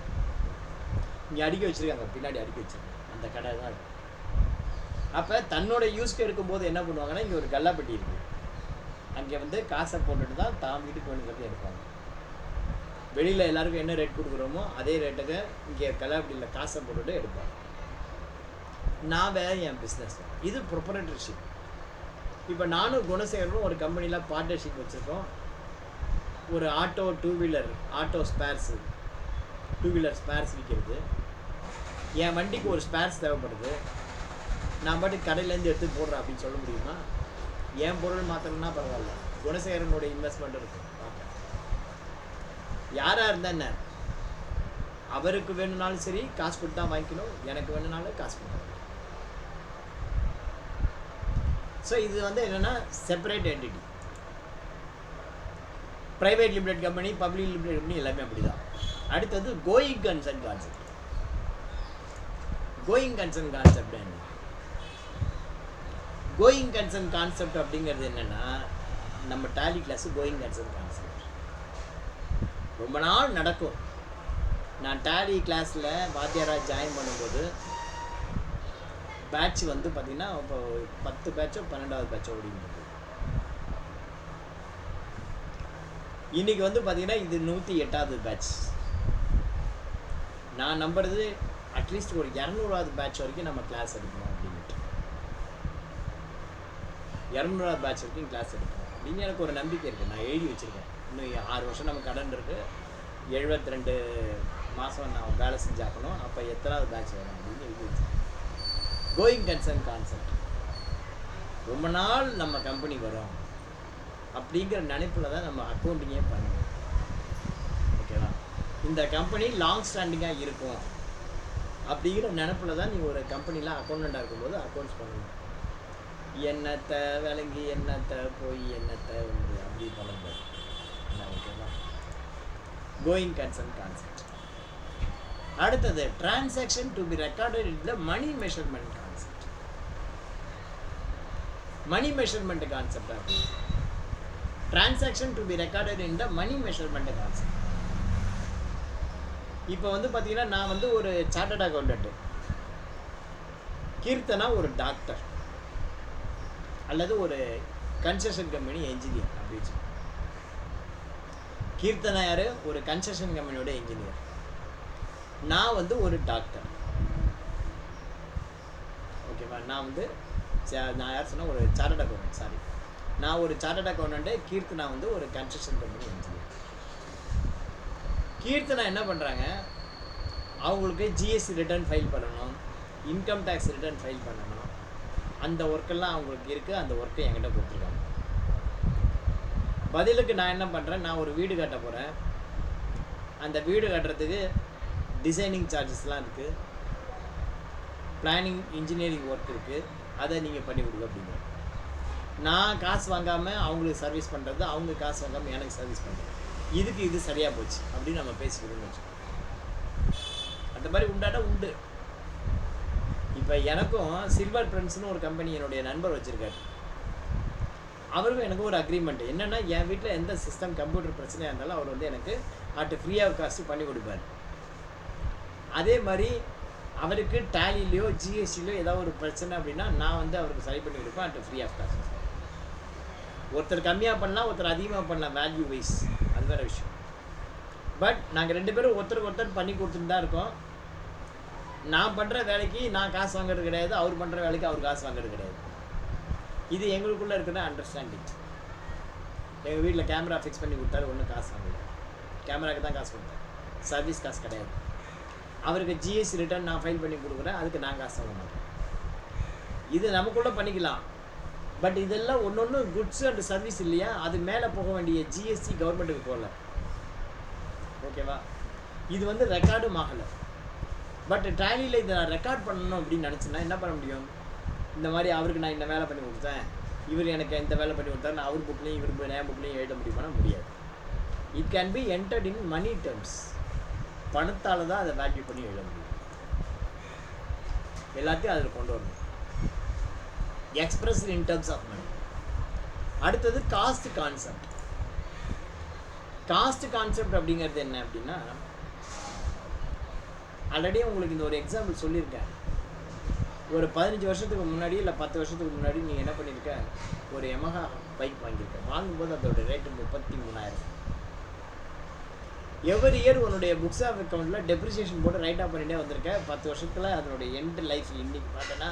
இங்கே அடுக்கி வச்சுருக்காங்க, பின்னாடி அடுக்கி வச்சுருக்காங்க. அந்த கடை தான் இருக்கும். அப்போ தன்னோட யூஸ்க்கு எடுக்கும்போது என்ன பண்ணுவாங்கன்னா, இங்கே ஒரு கல்லாப்பட்டி இருக்குது, அங்கே வந்து காசை போட்டுட்டு தான் தான் வீட்டுக்கு வேணுங்கிறது எடுப்பாங்க. வெளியில் எல்லாருக்கும் என்ன ரேட் கொடுக்குறோமோ அதே ரேட்டுக்கு இங்கே கல்லாப்பட்டியில் காசை போட்டுட்டு எடுப்பாங்க. நான் வேறு, என் பிஸ்னஸ். இது ப்ரொப்ரைட்டர்ஷிப். இப்போ நானும் குணசேகரனும் ஒரு கம்பெனியில் பார்ட்னர்ஷிப் வச்சுருக்கோம். ஒரு auto, two wheeler spares, two wheeler spares விற்கிறது. என் வண்டிக்கு ஒரு ஸ்பேர்ஸ் தேவைப்படுது. நான் பாட்டு கடையிலேருந்து எடுத்து போடுறேன் அப்படின்னு சொல்ல முடியுமா? என் பொருள் மாத்திரம்னா பரவாயில்ல, குணசேகரனோட இன்வெஸ்ட்மெண்ட் இருக்கும். யாராக இருந்தால் என்ன, அவருக்கு வேணும்னாலும் சரி காசு கொடுத்தா வாங்கிக்கணும், எனக்கு வேணும்னாலும் காசு கொடுத்தா. ஸோ இது வந்து என்னென்னா separate entity. Private limited company, public limited company எல்லாமே அப்படி தான். அடுத்தது going concern concept. Going concern concept என்ன? கோயிங் கன்சர்ன் கான்செப்ட் அப்படிங்கிறது என்னென்னா, நம்ம Tally class going concern concept ரொம்ப நாள் நடக்கும். நான் டேலி கிளாஸில் வாத்தியாராக ஜாயின் பண்ணும்போது பேட்ச் வந்து பார்த்திங்கன்னா இப்போ 10 பேட்சோ 12வது பேட்சோ ஓடிங்க. இன்றைக்கி வந்து பார்த்திங்கன்னா இது 108வது பேட்ச். நான் நம்புறது அட்லீஸ்ட் ஒரு 200வது பேட்ச் வரைக்கும் நம்ம கிளாஸ் எடுக்கணும் அப்படின்ட்டு. 200வது பேட்ச் வரைக்கும் கிளாஸ் எடுக்கணும் அப்படின்னு எனக்கு ஒரு நம்பிக்கை இருக்குது. நான் எழுதி வச்சுருக்கேன். இன்னும் 6 வருஷம் நம்ம கடன் இருக்குது. 72 மாதம் நான் வேலை செஞ்சாக்கணும், அப்போ எத்தனாவது பேட்ச் வரும் அப்படின்னு எழுதி வச்சேன். கோயிங் கன்சர்ன் கான்செப்ட், ரொம்ப நாள் நம்ம கம்பெனி வரும் அப்படிங்கிற நினைப்பில் தான் நம்ம அக்கௌண்டிங்கே பண்ணுவோம். ஓகேவா? இந்த கம்பெனி லாங் ஸ்டாண்டிங்காக இருக்கும் அப்படிங்கிற நினைப்பில் தான் நீ ஒரு கம்பெனியில் அக்கௌண்டண்ட்டாக இருக்கும்போது அக்கௌண்ட்ஸ் பண்ணணும். என்னத்தை விளங்கி என்னத்தை போய் என்னத்தை வந்து அப்படி பண்ணக்கூடாது. ஓகேவா? Going concern concept. அடுத்தது transaction to be recorded in the money measurement concept. Money measurement concept ஆகும். Transaction to be recorded in the money measurement concept. இப்போ வந்து பார்த்தீங்கன்னா, நான் வந்து ஒரு சார்ட்டர்ட் அக்கௌண்டன்ட், கீர்த்தனா ஒரு டாக்டர் அல்லது ஒரு கன்ஸ்ட்ரக்ஷன் கம்பெனி என்ஜினியர் அப்படின்னு. கீர்த்தனா யார்? ஒரு கன்ஸ்ட்ரக்ஷன் கம்பெனியோட என்ஜினியர். நான் வந்து ஒரு டாக்டர். ஓகேவா? நான் வந்து நான் யார் சொன்னால் ஒரு சார்ட்டர்ட் அக்கௌண்டன்ட். சாரி, நான் ஒரு சார்ட்டர்ட் அக்கௌண்டன்ட்டு, கீர்த்தனா வந்து ஒரு கன்ஸ்ட்ரக்ஷன் கம்பெனி என்ஜினியர். கீர்த்தனா என்ன பண்ணுறாங்க, அவங்களுக்கு ஜிஎஸ்டி ரிட்டர்ன் ஃபைல் பண்ணணும், இன்கம் டேக்ஸ் ரிட்டர்ன் ஃபைல் பண்ணணும். அந்த ஒர்க்கெல்லாம் அவங்களுக்கு இருக்குது. அந்த ஒர்க்கை என்கிட்ட கொடுத்துருக்காங்க. பதிலுக்கு நான் என்ன பண்ணுறேன், நான் ஒரு வீடு கட்ட போகிறேன். அந்த வீடு கட்டுறதுக்கு டிசைனிங் சார்ஜஸ்லாம் இருக்குது, பிளானிங் இன்ஜினியரிங் ஒர்க் இருக்குது, அதை நீங்கள் பண்ணி கொடுங்க அப்படிங்கிற. நான் காசு வாங்காமல் அவங்களுக்கு சர்வீஸ் பண்ணுறது, அவங்க காசு வாங்காமல் எனக்கு சர்வீஸ் பண்ணுறது. இதுக்கு இது சரியாக போச்சு அப்படின்னு நம்ம பேசிக்கிறோம்னு வச்சுக்கோங்க. அந்த மாதிரி உண்டாட்டா உண்டு. இப்போ எனக்கும் சில்வர் பிரின்ஸ்னு ஒரு கம்பெனி என்னுடைய நண்பர் வச்சுருக்காரு. அவருக்கும் எனக்கும் ஒரு அக்ரிமெண்ட் என்னென்னா, என் வீட்டில் எந்த சிஸ்டம் கம்ப்யூட்டர் பிரச்சனையாக இருந்தாலும் அவர் வந்து எனக்கு அட் ஃப்ரீ ஆஃப் காஸ்ட்டு பண்ணி கொடுப்பார். அதே மாதிரி அவருக்கு டேலிலையோ ஜிஎஸ்டிலையோ ஏதாவது ஒரு பிரச்சனை அப்படின்னா நான் வந்து அவருக்கு சரி பண்ணி கொடுப்பேன் அட் ஃப்ரீ ஆஃப் காஸ்ட். ஒருத்தர் கம்மியாக பண்ணலாம், ஒருத்தர் அதிகமாக பண்ணலாம், வேல்யூ வைஸ், அது வேறு விஷயம். பட் நாங்கள் 2 பேரும் ஒருத்தருக்கு ஒருத்தர் பண்ணி கொடுத்துட்டு தான் இருக்கோம். நான் பண்ணுற வேலைக்கு நான் காசு வாங்குறது கிடையாது, அவர் பண்ணுற வேலைக்கு அவர் காசு வாங்குறது கிடையாது. இது எங்களுக்குள்ளே இருக்கிற அண்டர்ஸ்டாண்டிங். எங்கள் வீட்டில் கேமரா ஃபிக்ஸ் பண்ணி கொடுத்தாரு, ஒன்றும் காசு வாங்கல, கேமராவுக்கு தான் காசு கொடுத்தேன், சர்வீஸ் காசு கிடையாது. அவருக்கு ஜிஎஸ்டி ரிட்டர்ன் நான் ஃபைல் பண்ணி கொடுக்குறேன், அதுக்கு நான் காசு வாங்க மாட்டேன். இது நமக்குள்ளே பண்ணிக்கலாம். பட் இதெல்லாம் ஒன்று குட்ஸ் அண்ட் சர்வீஸ் இல்லையா, அது மேலே போக வேண்டிய ஜிஎஸ்டி கவர்மெண்ட்டுக்கு போகல. ஓகேவா? இது வந்து ரெக்கார்டும் ஆகலை. பட் டேலியில் இதை நான் ரெக்கார்ட் பண்ணணும் அப்படின்னு நினச்சேன்னா என்ன பண்ண முடியும்? இந்த மாதிரி அவருக்கு நான் இந்த வேலை பண்ணி கொடுத்தேன், இவர் எனக்கு இந்த வேலை பண்ணி கொடுத்தாரு, நான் அவர் புக்லேயும் இவர் என் புக்லேயும் எழுத முடியுமானா முடியாது. It can be entered in money terms. பணத்தால் தான் அதை வேல்யூ பண்ணி எழுத முடியும். எல்லாத்தையும் அதில் கொண்டு வரணும். Express in terms of money. அடுத்தது காஸ்ட் கான்செப்ட். காஸ்ட் கான்செப்ட் அப்படிங்கிறது என்ன அப்படின்னா, ஆல்ரெடி உங்களுக்கு இந்த ஒரு எக்ஸாம்பிள் சொல்லியிருக்கேன். ஒரு 15 வருஷத்துக்கு முன்னாடி இல்லை 10 வருஷத்துக்கு முன்னாடி நீங்கள் என்ன பண்ணியிருக்க, ஒரு யமஹா பைக் வாங்கியிருக்க. வாங்கும்போது அதோட ரேட்டு 33,000. எவ்ரி இயர் உன்னுடைய புக்ஸ் ஆஃப் அக்கௌண்ட்டில் டெப்ரிசியேஷன் போட்டு ரைட் ஆஃப் பண்ணிகிட்டே வந்திருக்க. 10 வருஷத்தில் அதனுடைய எண்ட் லைஃப் இன்னைக்கு பார்த்தோன்னா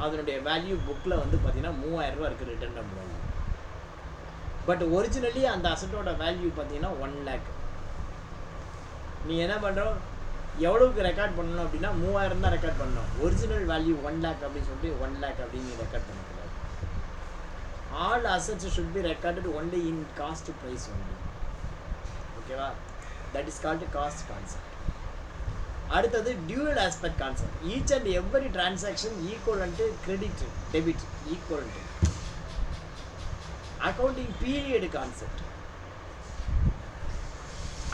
அதனுடைய வேல்யூ புக்கில் வந்து பார்த்தீங்கன்னா 3,000 ரூபா இருக்குது ரிட்டர்ன் பண்ணுவாங்க. பட் ஒரிஜினலி அந்த அசட்டோட வேல்யூ பார்த்தீங்கன்னா 1 lakh. நீ என்ன பண்ணுறோம், எவ்வளவுக்கு ரெக்கார்ட் பண்ணணும் அப்படின்னா 3,000 தான் ரெக்கார்ட் பண்ணணும். ஒரிஜினல் வேல்யூ 1 lakh அப்படின்னு சொல்லிட்டு 1 lakh அப்படின்னு ரெக்கார்ட் பண்ணக்கூடாது. All assets should be recorded only in cost price only. ஓகேவா? That is called cost concept. அடுத்தது dual aspect concept. Each and every transaction equivalent credit debit equivalent. Accounting period concept.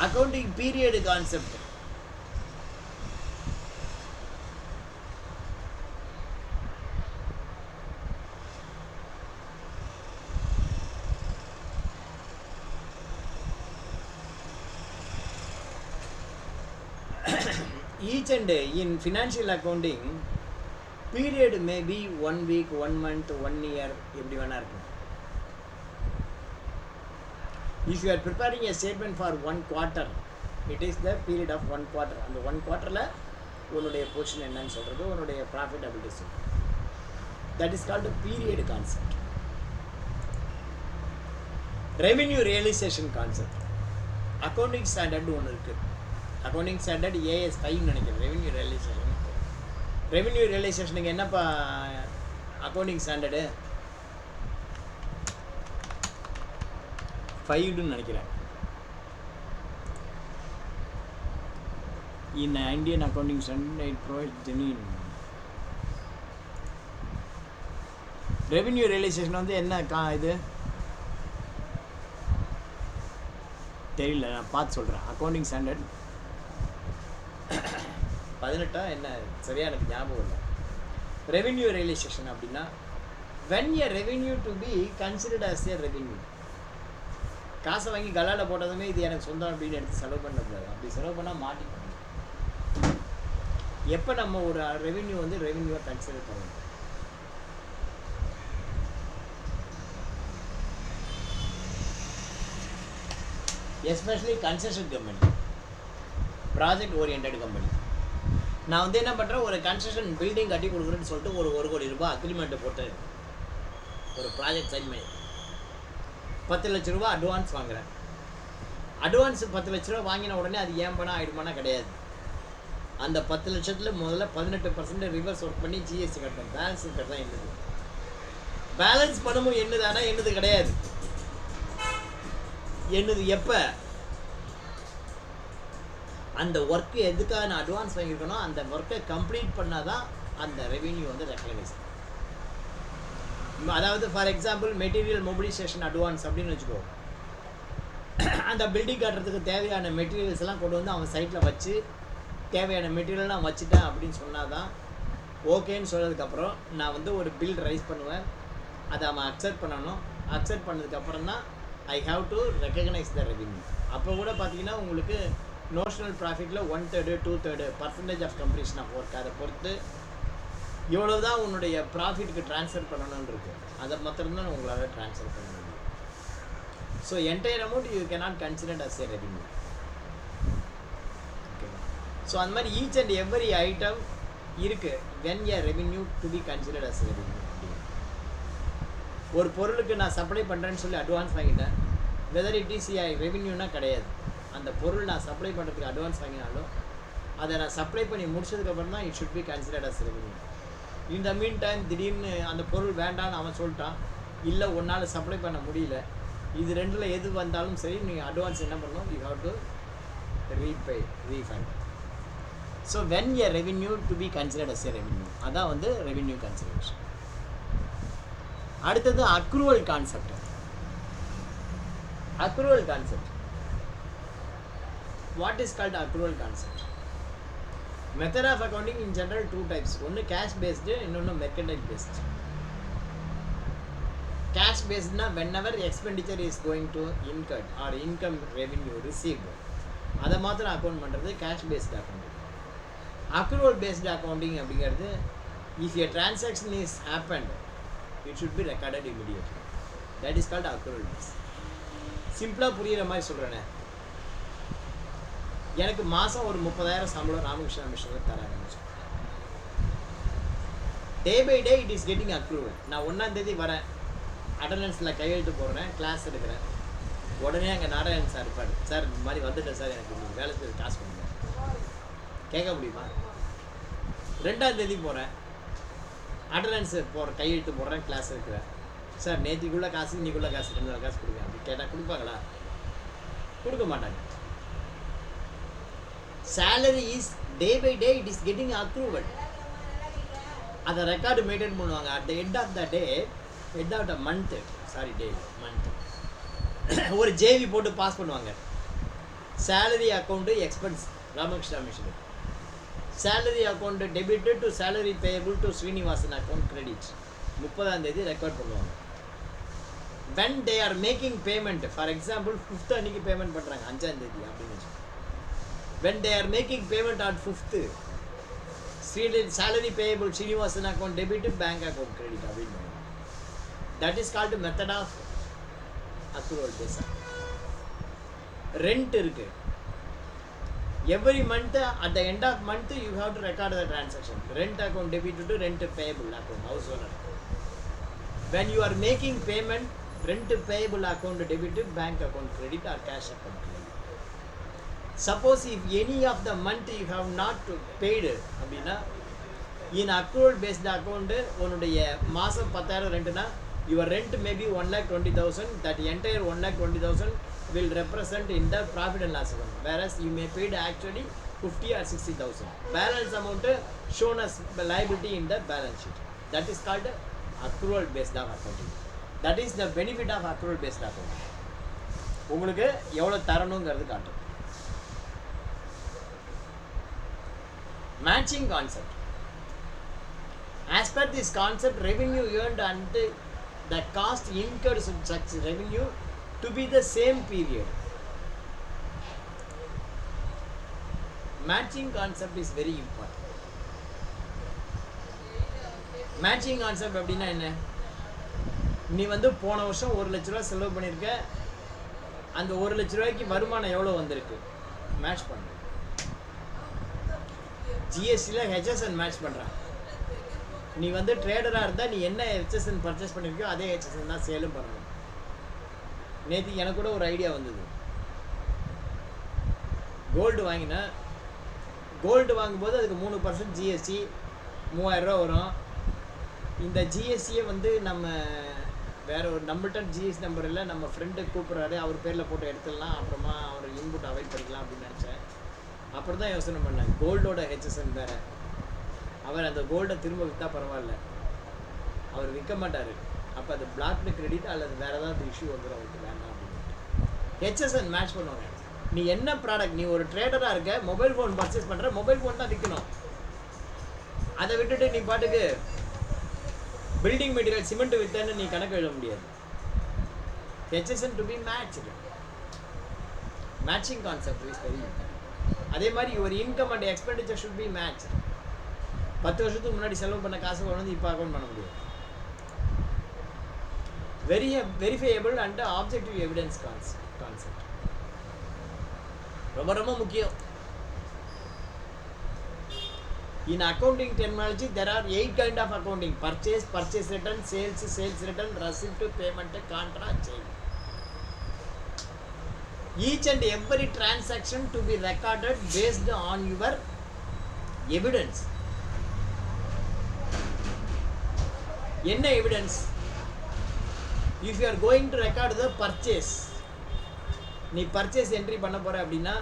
Accounting period concept. Each and in financial accounting, period may be 1 week, 1 month, 1 year, எப்படி வேணா இருக்கும். If you are preparing a statement for 1 quarter, it is the period of 1 quarter. அந்த 1 quarterல உன்னுடைய position என்னன்னு சொல்றது, உன்னுடைய profitability சொல்றது. That is called the period concept. Revenue realization concept. Accounting standard ஒன்று இருக்கு. அக்கௌண்டிங் ஸ்டாண்டர்ட் ஏஎஸ் 5 நினைக்கிறேன். ரெவென்யூ ரியலைசேஷனுக்கு என்னப்பா அக்கௌண்டிங் ஸ்டாண்டர்டு? 5ன்னு நினைக்கிறேன். In Indian accounting standard it provides genuine revenue realisation வந்து என்ன இது தெரியல, நான் பார்த்து சொல்கிறேன். அக்கௌண்டிங் ஸ்டாண்டர்ட் 18 என்ன சரியா எனக்கு ஞாபகம் இல்லை. ரெவென்யூ ரியலைசேஷன் அப்படின்னா when a revenue to be considered as a revenue. காசை வாங்கி கலால போட்டதுமே இது எனக்கு சொந்தம் அப்படின்னு எடுத்து செலவு பண்ணக்கூடாது. அப்படி செலவு பண்ணால் மாட்டிக்கணும். எப்போ நம்ம ஒரு ரெவென்யூ வந்து ரெவென்யூவை கன்சிடர் பண்ணணும்? Especially construction company, project orient company. நான் வந்து என்ன பண்ணுறேன், ஒரு கன்ஸ்ட்ரக்ஷன் பில்டிங் கட்டி கொடுக்குறேன்னு சொல்லிட்டு ஒரு 1 கோடி ரூபாய் அக்ரிமெண்ட்டை போட்டு ஒரு ப்ராஜெக்ட் சைன் பண்ணி 10 லட்ச ரூபா அட்வான்ஸ் வாங்குகிறேன். அட்வான்ஸ் 10 லட்ச ரூபா வாங்கின உடனே அது ஏன் பணம் ஆகிடுமானா கிடையாது. அந்த 10 லட்சத்தில் முதல்ல 18% ரிவர்ஸ் ஒர்க் பண்ணி ஜிஎஸ்டி கட்டணும். பேலன்ஸ் கட்ட தான் என்னது, பேலன்ஸ் பணமும் என்னதானா என்னது கிடையாது. என்னது எப்போ அந்த ஒர்க்கு எதுக்காக நான் அட்வான்ஸ் வாங்கியிருக்கணும் அந்த ஒர்க்கை கம்ப்ளீட் பண்ணால் தான் அந்த ரெவென்யூ வந்து ரெக்கக்னைஸ். அதாவது for example material mobilisation advance அப்படின்னு வச்சுக்கோ. அந்த பில்டிங் கட்டுறதுக்கு தேவையான மெட்டீரியல்ஸ் எல்லாம் கொண்டு வந்து அவன் சைட்டில் வச்சு தேவையான மெட்டீரியல்லாம் வச்சுட்டேன் அப்படின்னு சொன்னால் தான் ஓகேன்னு சொன்னதுக்கப்புறம் நான் வந்து ஒரு பில் ரைஸ் பண்ணுவேன். அதை அவன் அக்செப்ட் பண்ணணும். அக்செப்ட் பண்ணதுக்கப்புறம் தான் I have to recognize the revenue. அப்போ கூட பார்த்தீங்கன்னா உங்களுக்கு நோஷனல் ப்ராஃபிட்டில் 1/3 2/3 percentage of completion of work அதை பொறுத்து இவ்வளோ தான் உன்னுடைய ப்ராஃபிட்டுக்கு ட்ரான்ஸ்ஃபர் பண்ணணும்னு இருக்குது. அதை மாத்திரம்தான் உங்களால் ட்ரான்ஸ்ஃபர் பண்ண முடியும். So entire amount you cannot considered as a revenue. ஓகேவா? ஸோ அந்த மாதிரி ஈச் அண்ட் எவ்ரி ஐட்டம் இருக்குது when a revenue to be considered as revenue. ஒரு பொருளுக்கு நான் சப்ளை பண்ணுறேன்னு சொல்லி அட்வான்ஸ் வாங்கிட்டேன், வெதர் இட் இஸ் ஏ ரெவென்யூனா கிடையாது. அந்த பொருள் நான் சப்ளை பண்ணுறதுக்கு அட்வான்ஸ் வாங்கினாலும் அதை நான் சப்ளை பண்ணி முடிச்சதுக்கப்புறம் தான் it should be considered as revenue. இந்த மீன் டைம் திடீர்னு அந்த பொருள் வேண்டான்னு அவன் சொல்லிட்டான், இல்லை ஒன்றால் சப்ளை பண்ண முடியல, இது ரெண்டில் எது வந்தாலும் சரி நீங்கள் அட்வான்ஸ் என்ன பண்ணணும், you have to refund. So when a revenue to be considered as a revenue, அதான் வந்து ரெவென்யூ கன்சிடரேஷன். அடுத்தது accrual concept. Accrual concept, what is called accrual concept? Method of accounting in general 2 types. ஒன்று cash based, இன்னொன்று mercantile based. கேஷ் பேஸ்ட்னா whenever expenditure is going to incurred or income revenue received, அதை மாத்திரம் account பண்ணுறது cash based accounting. Accrual based accounting அப்படிங்கிறது if a transaction is happened it should be recorded immediately. That is called accrual based. சிம்பிளாக புரிகிற மாதிரி சொல்கிறேனே, எனக்கு மாதம் ஒரு 30,000 சம்பளம் ராமகிருஷ்ணா மிஷனில் தராங்கன்னு சொல்கிறேன். Day by day it is getting accrual. நான் 1ஆம் தேதி வரேன், அட்டண்டன்ஸில் கையெழுத்து போடுறேன், கிளாஸ் எடுக்கிறேன், உடனே அங்கே நாராயணன் சார் இருப்பார், சார் இந்த மாதிரி வந்துட்டேன் சார், எனக்கு வேலை செய்ய காசு கொடுங்க, கேட்க முடியுமா? 2ஆம் தேதி போகிறேன், அட்டண்டன்ஸு கையெழுத்து போடுறேன், கிளாஸ் எடுக்கிறேன், சார் நேற்றுக்குள்ளே காசு இன்னைக்குள்ளே காசு 2 நாள் காசு கொடுங்க அப்படி கேட்டால் கொடுப்பாங்களா? கொடுக்க மாட்டாங்க. salary is day by day it is getting accrued. அதை ரெக்கார்டு மெயின்டைன் பண்ணுவாங்க. at the end of the day, end of the month, sorry day month, ஒரு ஜேவி போட்டு பாஸ் பண்ணுவாங்க. salary account expense Ramakrishna mission, salary account debited to salary payable to Srinivasan account credit 30ஆம் தேதி record பண்ணுவாங்க. when they are making payment, for example 5th அன்னைக்கு payment பண்ணுறாங்க 5ஆம் தேதி அப்படின்னு வச்சு, when they are making payment on 5th, salary payable Srinivasan account debited, bank account credit அப்படின்னு. that is called method of accrual based. rent இருக்கு, every month at the end of month you have to record the transaction. Rent account debited to rent payable account, house owner account. when you are making payment, rent payable account debited, bank account credit or cash account credit. Suppose if any of the month you have not paid அப்படின்னா in accrual based account உன்னுடைய மாதம் 10,000 ரெண்ட்னா your rent may be 1,20,000, that entire 1,20,000 will represent in the profit and loss account, whereas you may paid actually 50 or 60,000. Balance amount shown as liability in the balance sheet. That is called accrual based accounting. That is the benefit of accrual based accounting. உங்களுக்கு எவ்வளோ தரணுங்கிறது காட்டும். Matching concept. As per this concept, revenue earned and the cost incurred in such revenue to be the same period. Matching concept is very important. Matching concept அப்படின்னா என்ன? நீ வந்து போன வருஷம் 1 லட்ச ரூபா செலவு பண்ணியிருக்க, அந்த 1 லட்ச ரூபாய்க்கு வருமானம் எவ்வளோ வந்திருக்கு மேட்ச் பண்ணு. ஜிஎஸ்டியில் ஹெச்எஸ்என் மேட்ச் பண்ணுறான். நீ வந்து ட்ரேடராக இருந்தால் நீ என்ன ஹெச்எஸ்என் பர்ச்சேஸ் பண்ணியிருக்கியோ அதே ஹெச்எஸ்என் தான் சேலும் பண்ணணும். நேற்று எனக்கு கூட ஒரு ஐடியா வந்தது. கோல்டு வாங்கினேன். கோல்டு வாங்கும்போது அதுக்கு 3% ஜிஎஸ்டி 3000 ரூபா வரும். இந்த ஜிஎஸ்டியை வந்து நம்ம வேறு ஒரு நம்மள்ட்ட ஜிஎஸ்டி நம்பர் இல்லை, நம்ம ஃப்ரெண்டு கூப்பிட்றாரு, அவர் பேரில் போட்டு எடுத்துடலாம், அப்புறமா அவர் இன்புட் அவாய்ட் பண்ணிக்கலாம் அப்படின்னு நினச்சேன். அப்புறம் தான் யோசனை பண்ணேன், கோல்டோட ஹெச்எஸ்என் வேறு. அவர் அந்த கோல்டை திரும்ப விற்றா பரவாயில்ல, அவர் விற்க மாட்டார். அப்போ அது பிளாக்டு கிரெடிட் அல்லது வேறு ஏதாவது இஷ்யூ வந்துடும், அவருக்கு வேண்டாம் அப்படின்னு. ஹெச்எஸ்என் மேட்ச் பண்ணுவாங்க. நீ என்ன ப்ராடக்ட், நீ ஒரு ட்ரேடராக இருக்க, மொபைல் ஃபோன் பர்ச்சேஸ் பண்ணுற, மொபைல் ஃபோன் தான் விற்கணும். அதை விட்டுட்டு நீ பாட்டுக்கு பில்டிங் மெட்டீரியல் சிமெண்ட் விற்றேன்னு நீ கணக்கு எழுத முடியாது. HSN to be matched. Matching concept is very important. அதே மாதிரி your income and expenditure should be match. 10 வருஷத்துக்கு முன்னாடி செலவு பண்ண காசு கொண்டு வந்து இப்போ அக்கௌண்ட் பண்ண முடியும். Verifiable and objective evidence concept ரொம்ப ரொம்ப முக்கியம். In accounting terminology, there are 8 kind of accounting: purchase, purchase return, sales, sales return, receipt, payment, contra, chain. Each and every transaction to be recorded based on your evidence. என்ன evidence? If you are going to record the purchase, நீ purchase entry பண்ண போகிற அப்படின்னா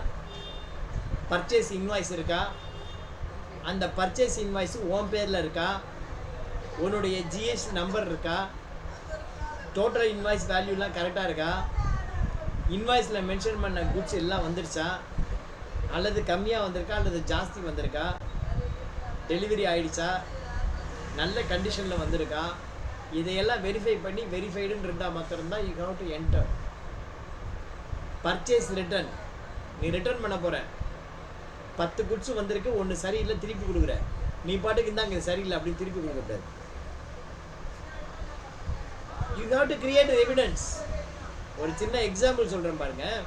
purchase invoice இருக்கா, அந்த purchase invoice உன் பேரில் இருக்கா, உன்னுடைய ஜிஎஸ்டி நம்பர் இருக்கா, டோட்டல் இன்வாய்ஸ் வேல்யூலாம் கரெக்டாக இருக்கா, இன்வாய்ஸில் மென்ஷன் பண்ண குட்ஸ் எல்லாம் வந்துருச்சா, அல்லது கம்மியாக வந்திருக்கா அல்லது ஜாஸ்தி வந்திருக்கா, டெலிவரி ஆகிடுச்சா, நல்ல கண்டிஷனில் வந்திருக்கா, இதையெல்லாம் வெரிஃபை பண்ணி வெரிஃபைடுன்னு இருந்தால் மாத்திரம்தான் you have to enter. Purchase return, நீ ரிட்டர்ன் பண்ண போகிற, 10 குட்ஸு வந்திருக்கு, ஒன்று சரியில்லை திருப்பி கொடுக்குற, நீ பாட்டுக்கு இருந்தால் அங்கே சரியில்லை அப்படின்னு திருப்பி கொடுக்கக்கூடாது. You have to create evidence. ஒரு சின்ன எக்ஸாம்பிள் சொல்கிறேன் பாருங்கள்.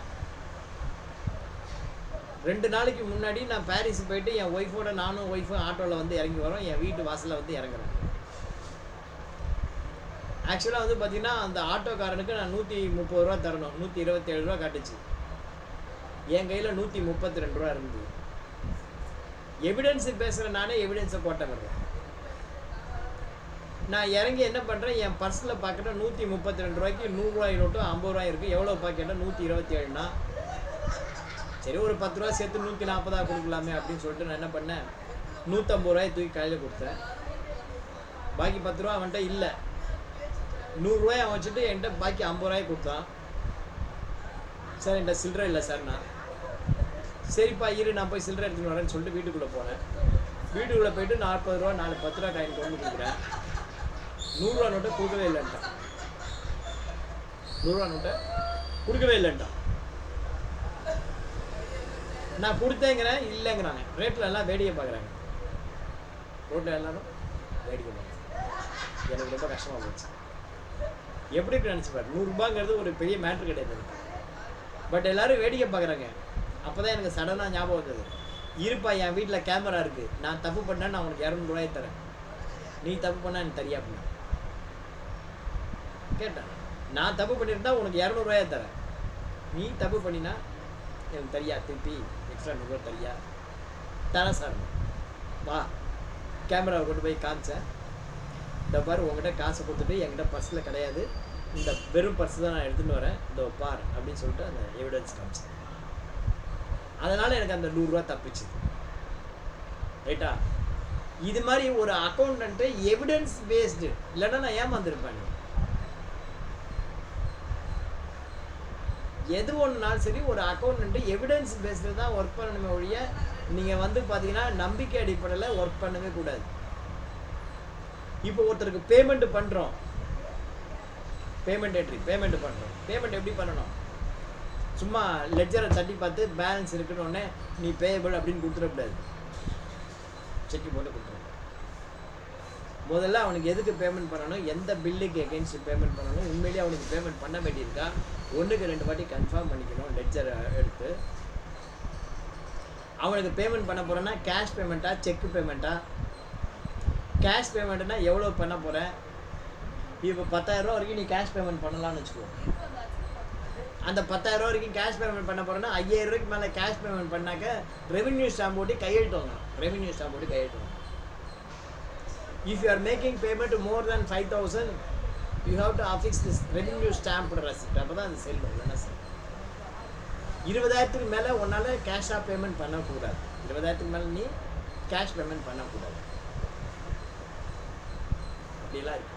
2 நாளைக்கு முன்னாடி நான் பாரிஸ் போயிட்டு என் ஒய்ஃபோட நானும் ஒய்ஃபும் ஆட்டோவில் வந்து இறங்கி வரோம். என் வீட்டு வாசலில் வந்து இறங்குறேன். ஆக்சுவலாக வந்து பார்த்தீங்கன்னா அந்த ஆட்டோக்காரனுக்கு நான் 130 ரூபா தரணும். 127 ரூபா காட்டுச்சு. என் கையில் 132 ரூபா இருந்தது. எவிடன்ஸு பேசுகிறேன், நானே எவிடன்ஸை போட்ட வர்றேன். நான் இறங்கி என்ன பண்ணுறேன், என் பர்ஸில் பார்க்குறேன் 132 ரூபாய்க்கு 100 ரூபாய் நோட்டும் 50 ரூபாய் இருக்குது. எவ்வளோ பாக்கெட்டால் 127னா சரி ஒரு 10 ரூபா சேர்த்து 140 கொடுக்கலாமே அப்படின்னு சொல்லிட்டு நான் என்ன பண்ணேன், 150 ரூபாய் தூக்கி கையில் கொடுத்தேன். பாக்கி 10 ரூபா அவன்கிட்ட இல்லை. 100 ரூபாய் அவன் வச்சுட்டு என்கிட்ட பாக்கி 50 ரூபாய் கொடுத்தான். சார் என்கிட்ட சில்லறை இல்லை சார். நான் சரிப்பா இரு, நான் போய் சில்லறை எடுத்துன்னு வரேன்னு சொல்லிட்டு வீட்டுக்குள்ளே போனேன். வீட்டுக்குள்ளே போயிட்டு 40 ரூபா 10 ரூபா காயின் கொண்டு கொடுக்குறேன். 100 ரூபா நோட்டை கொடுக்கவே இல்லைன்ட்டான். 100 ரூபா நோட்டை கொடுக்கவே இல்லைன்ட்டான். நான் கொடுத்தேங்கிறேன், இல்லைங்கிறாங்க. ரேட்டில் எல்லாம் வேடிக்கை பார்க்குறாங்க. ரோட்டில் எல்லாரும் வேடிக்கை பார்க்குறாங்க. எனக்கு ரொம்ப கஷ்டமாக போச்சு. எப்படி நினச்சிப்பார், 100 ரூபாங்கிறது ஒரு பெரிய மேட்ரு கிடையாது. பட் எல்லோரும் வேடிக்கை பார்க்குறாங்க. அப்போ தான் எனக்கு சடனாக ஞாபகம் வந்தது, இருப்பா என் வீட்டில் கேமரா இருக்குது, நான் தப்பு பண்ணேன், நான் உனக்கு 200 ரூபாய் தரேன், நீ தப்பு பண்ணால் எனக்கு தெரியா அப்படின்னா கேட்டேன். நான் தப்பு பண்ணியிருந்தா உனக்கு 200 ரூபாய் தரேன், நீ தப்பு பண்ணினா எனக்கு தெரியா திருப்பி எக்ஸ்ட்ரா 100 ரூபா தரியா? தானே சார், வா கேமராவை கொண்டு போய் காமிச்சேன். இந்த பாரு உங்ககிட்ட காசை கொடுத்துட்டு என்கிட்ட பர்ஸில் கிடையாது, இந்த வெறும் பர்ஸ் தான் நான் எடுத்துகிட்டு வரேன், இந்த பார் அப்படின்னு சொல்லிட்டு அந்த எவிடன்ஸ் காமிச்சேன். அதனால் எனக்கு அந்த 100 ரூபா தப்பிச்சு. ரைட்டா? இது மாதிரி ஒரு அக்கௌண்டன்ட்டு எவிடன்ஸ் பேஸ்டு இல்லைன்னா நான் ஏமாந்துருப்பேன். எது ஒன்றுனாலும் சரி ஒரு அக்கௌண்டன்ட்டு எவிடன்ஸ் பேஸ்டில் தான் ஒர்க் பண்ணணுமே ஒழிய நீங்கள் வந்து பார்த்தீங்கன்னா நம்பிக்கை அடிப்படையில் ஒர்க் பண்ணவே கூடாது. இப்போ ஒருத்தருக்கு பேமெண்ட் பண்ணுறோம், பேமெண்ட் என்ட்ரி பேமெண்ட் பண்ணுறோம். பேமெண்ட் எப்படி பண்ணணும்? சும்மா லெட்ஜரை தட்டி பார்த்து பேலன்ஸ் இருக்குன்னு உடனே நீ பேயபிள் அப்படின்னு கொடுத்துடக்கூடாது. செக் போட்டு கொடுத்துருவோம். முதல்ல அவனுக்கு எதுக்கு பேமெண்ட் பண்ணணும், எந்த பில்லுக்கு எகென்ஸ்ட் பேமெண்ட் பண்ணணும், உண்மையிலேயே அவனுக்கு பேமெண்ட் பண்ண வேண்டியிருக்கா, 1க்கு 2 வாட்டி கன்ஃபார்ம் பண்ணிக்கணும். லெட்ஜரை எடுத்து அவனுக்கு பேமெண்ட் பண்ண போகிறேன்னா கேஷ் பேமெண்ட்டா செக் பேமெண்ட்டா? கேஷ் பேமெண்ட்னா எவ்வளோ பண்ண போகிறேன்? இப்போ 10,000 ரூபா வரைக்கும் நீ கேஷ் பேமெண்ட் பண்ணலான்னு வச்சுக்கோ. அந்த 10,000 ரூபா வரைக்கும் கேஷ் பேமெண்ட் பண்ண போகிறேன்னா 5,000 ரூபாய்க்கு மேலே கேஷ் பேமெண்ட் பண்ணாக்க ரெவென்யூ ஸ்டாம்ப் போட்டு கையெழுத்து வாங்கணும். ரெவென்யூ ஸ்டாம்ப் போட்டு கையெழுத்து வாங்கணும். If you are making payment more than 5,000, you have to affix this revenue stamp receipt. அப்போ தான் அது செல்லும். என்ன சார், 20,000க்கு மேலே உன்னால் கேஷாக பேமெண்ட் பண்ணக்கூடாது. 20,000க்கு மேலே நீ கேஷ் பேமெண்ட் பண்ணக்கூடாது. அப்படிலாம் இருக்கு.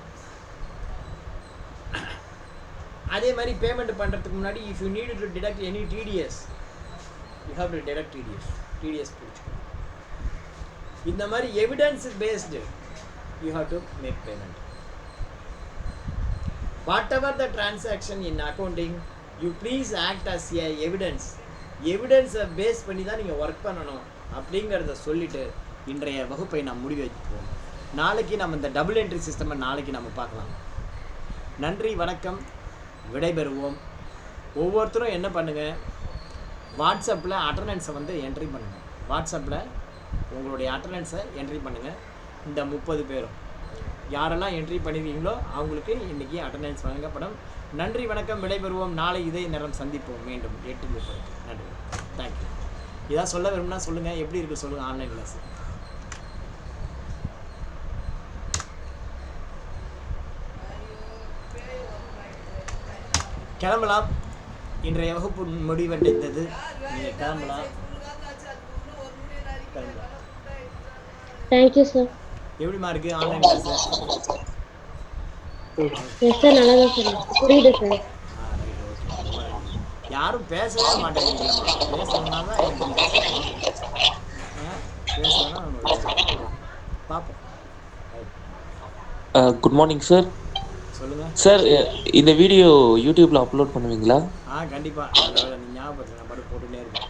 அதே மாதிரி பேமெண்ட் பண்ணுறதுக்கு முன்னாடி if you need to deduct any TDS, you have to deduct TDS பிடிச்சிக்கணும். இந்த மாதிரி evidence based you have to make payment. Whatever the transaction in accounting, you please act as a evidence. எவிடன்ஸை base பண்ணி தான் நீங்கள் work பண்ணணும் அப்படிங்கிறத சொல்லிவிட்டு இன்றைய வகுப்பை நாம் முடிவு வைப்போம். நாளைக்கு நம்ம இந்த டபுள் என்ட்ரி சிஸ்டமை நாளைக்கு நம்ம பார்க்கலாம். நன்றி, வணக்கம், விடைபெறுவோம். ஒவ்வொருத்தரும் என்ன பண்ணுங்கள், வாட்ஸ்அப்பில் அட்டண்டன்ஸை வந்து என்ட்ரி பண்ணுங்கள். வாட்ஸ்அப்பில் உங்களுடைய அட்டண்டன்ஸை என்ட்ரி பண்ணுங்கள். இந்த 30 பேரும் யாரெல்லாம் என்ட்ரி பண்ணிருக்கீங்களோ அவங்களுக்கு இன்றைக்கி அட்டண்டன்ஸ் வழங்கப்படும். நன்றி, வணக்கம், விடைபெறுவோம். நாளை இதே நேரம் சந்திப்போம் மீண்டும் 8:30. நன்றி, தேங்க்யூ. இதான் சொல்ல விரும்புனா சொல்லுங்கள். எப்படி இருக்குது சொல்லுங்கள் ஆன்லைன் கிளாஸ். கிளம்பலாம். இன்றைய வகுப்பு முடிவடைந்தது. நீங்கள் கிளம்பலாம். Thank you sir. எப்படிமா இருக்கு ஆன்லைன் கிளாஸ்? எஸ் சார், நல்லா தான் சார் புரியுது சார். யாரும் பேசவே மாட்டேங்கிறீங்களா? பேசணும்னா தான் எனக்கு பேசணும்னா பார்ப்போம். Good morning sir. சொல்லுங்க சார், இந்த வீடியோ யூடியூப்ல அப்லோட் பண்ணுவீங்களா? கண்டிப்பாக. நீ ஞாபகப்படுத்துங்க, நான் பாட்டு போட்டுகிட்டே இருக்கேன்.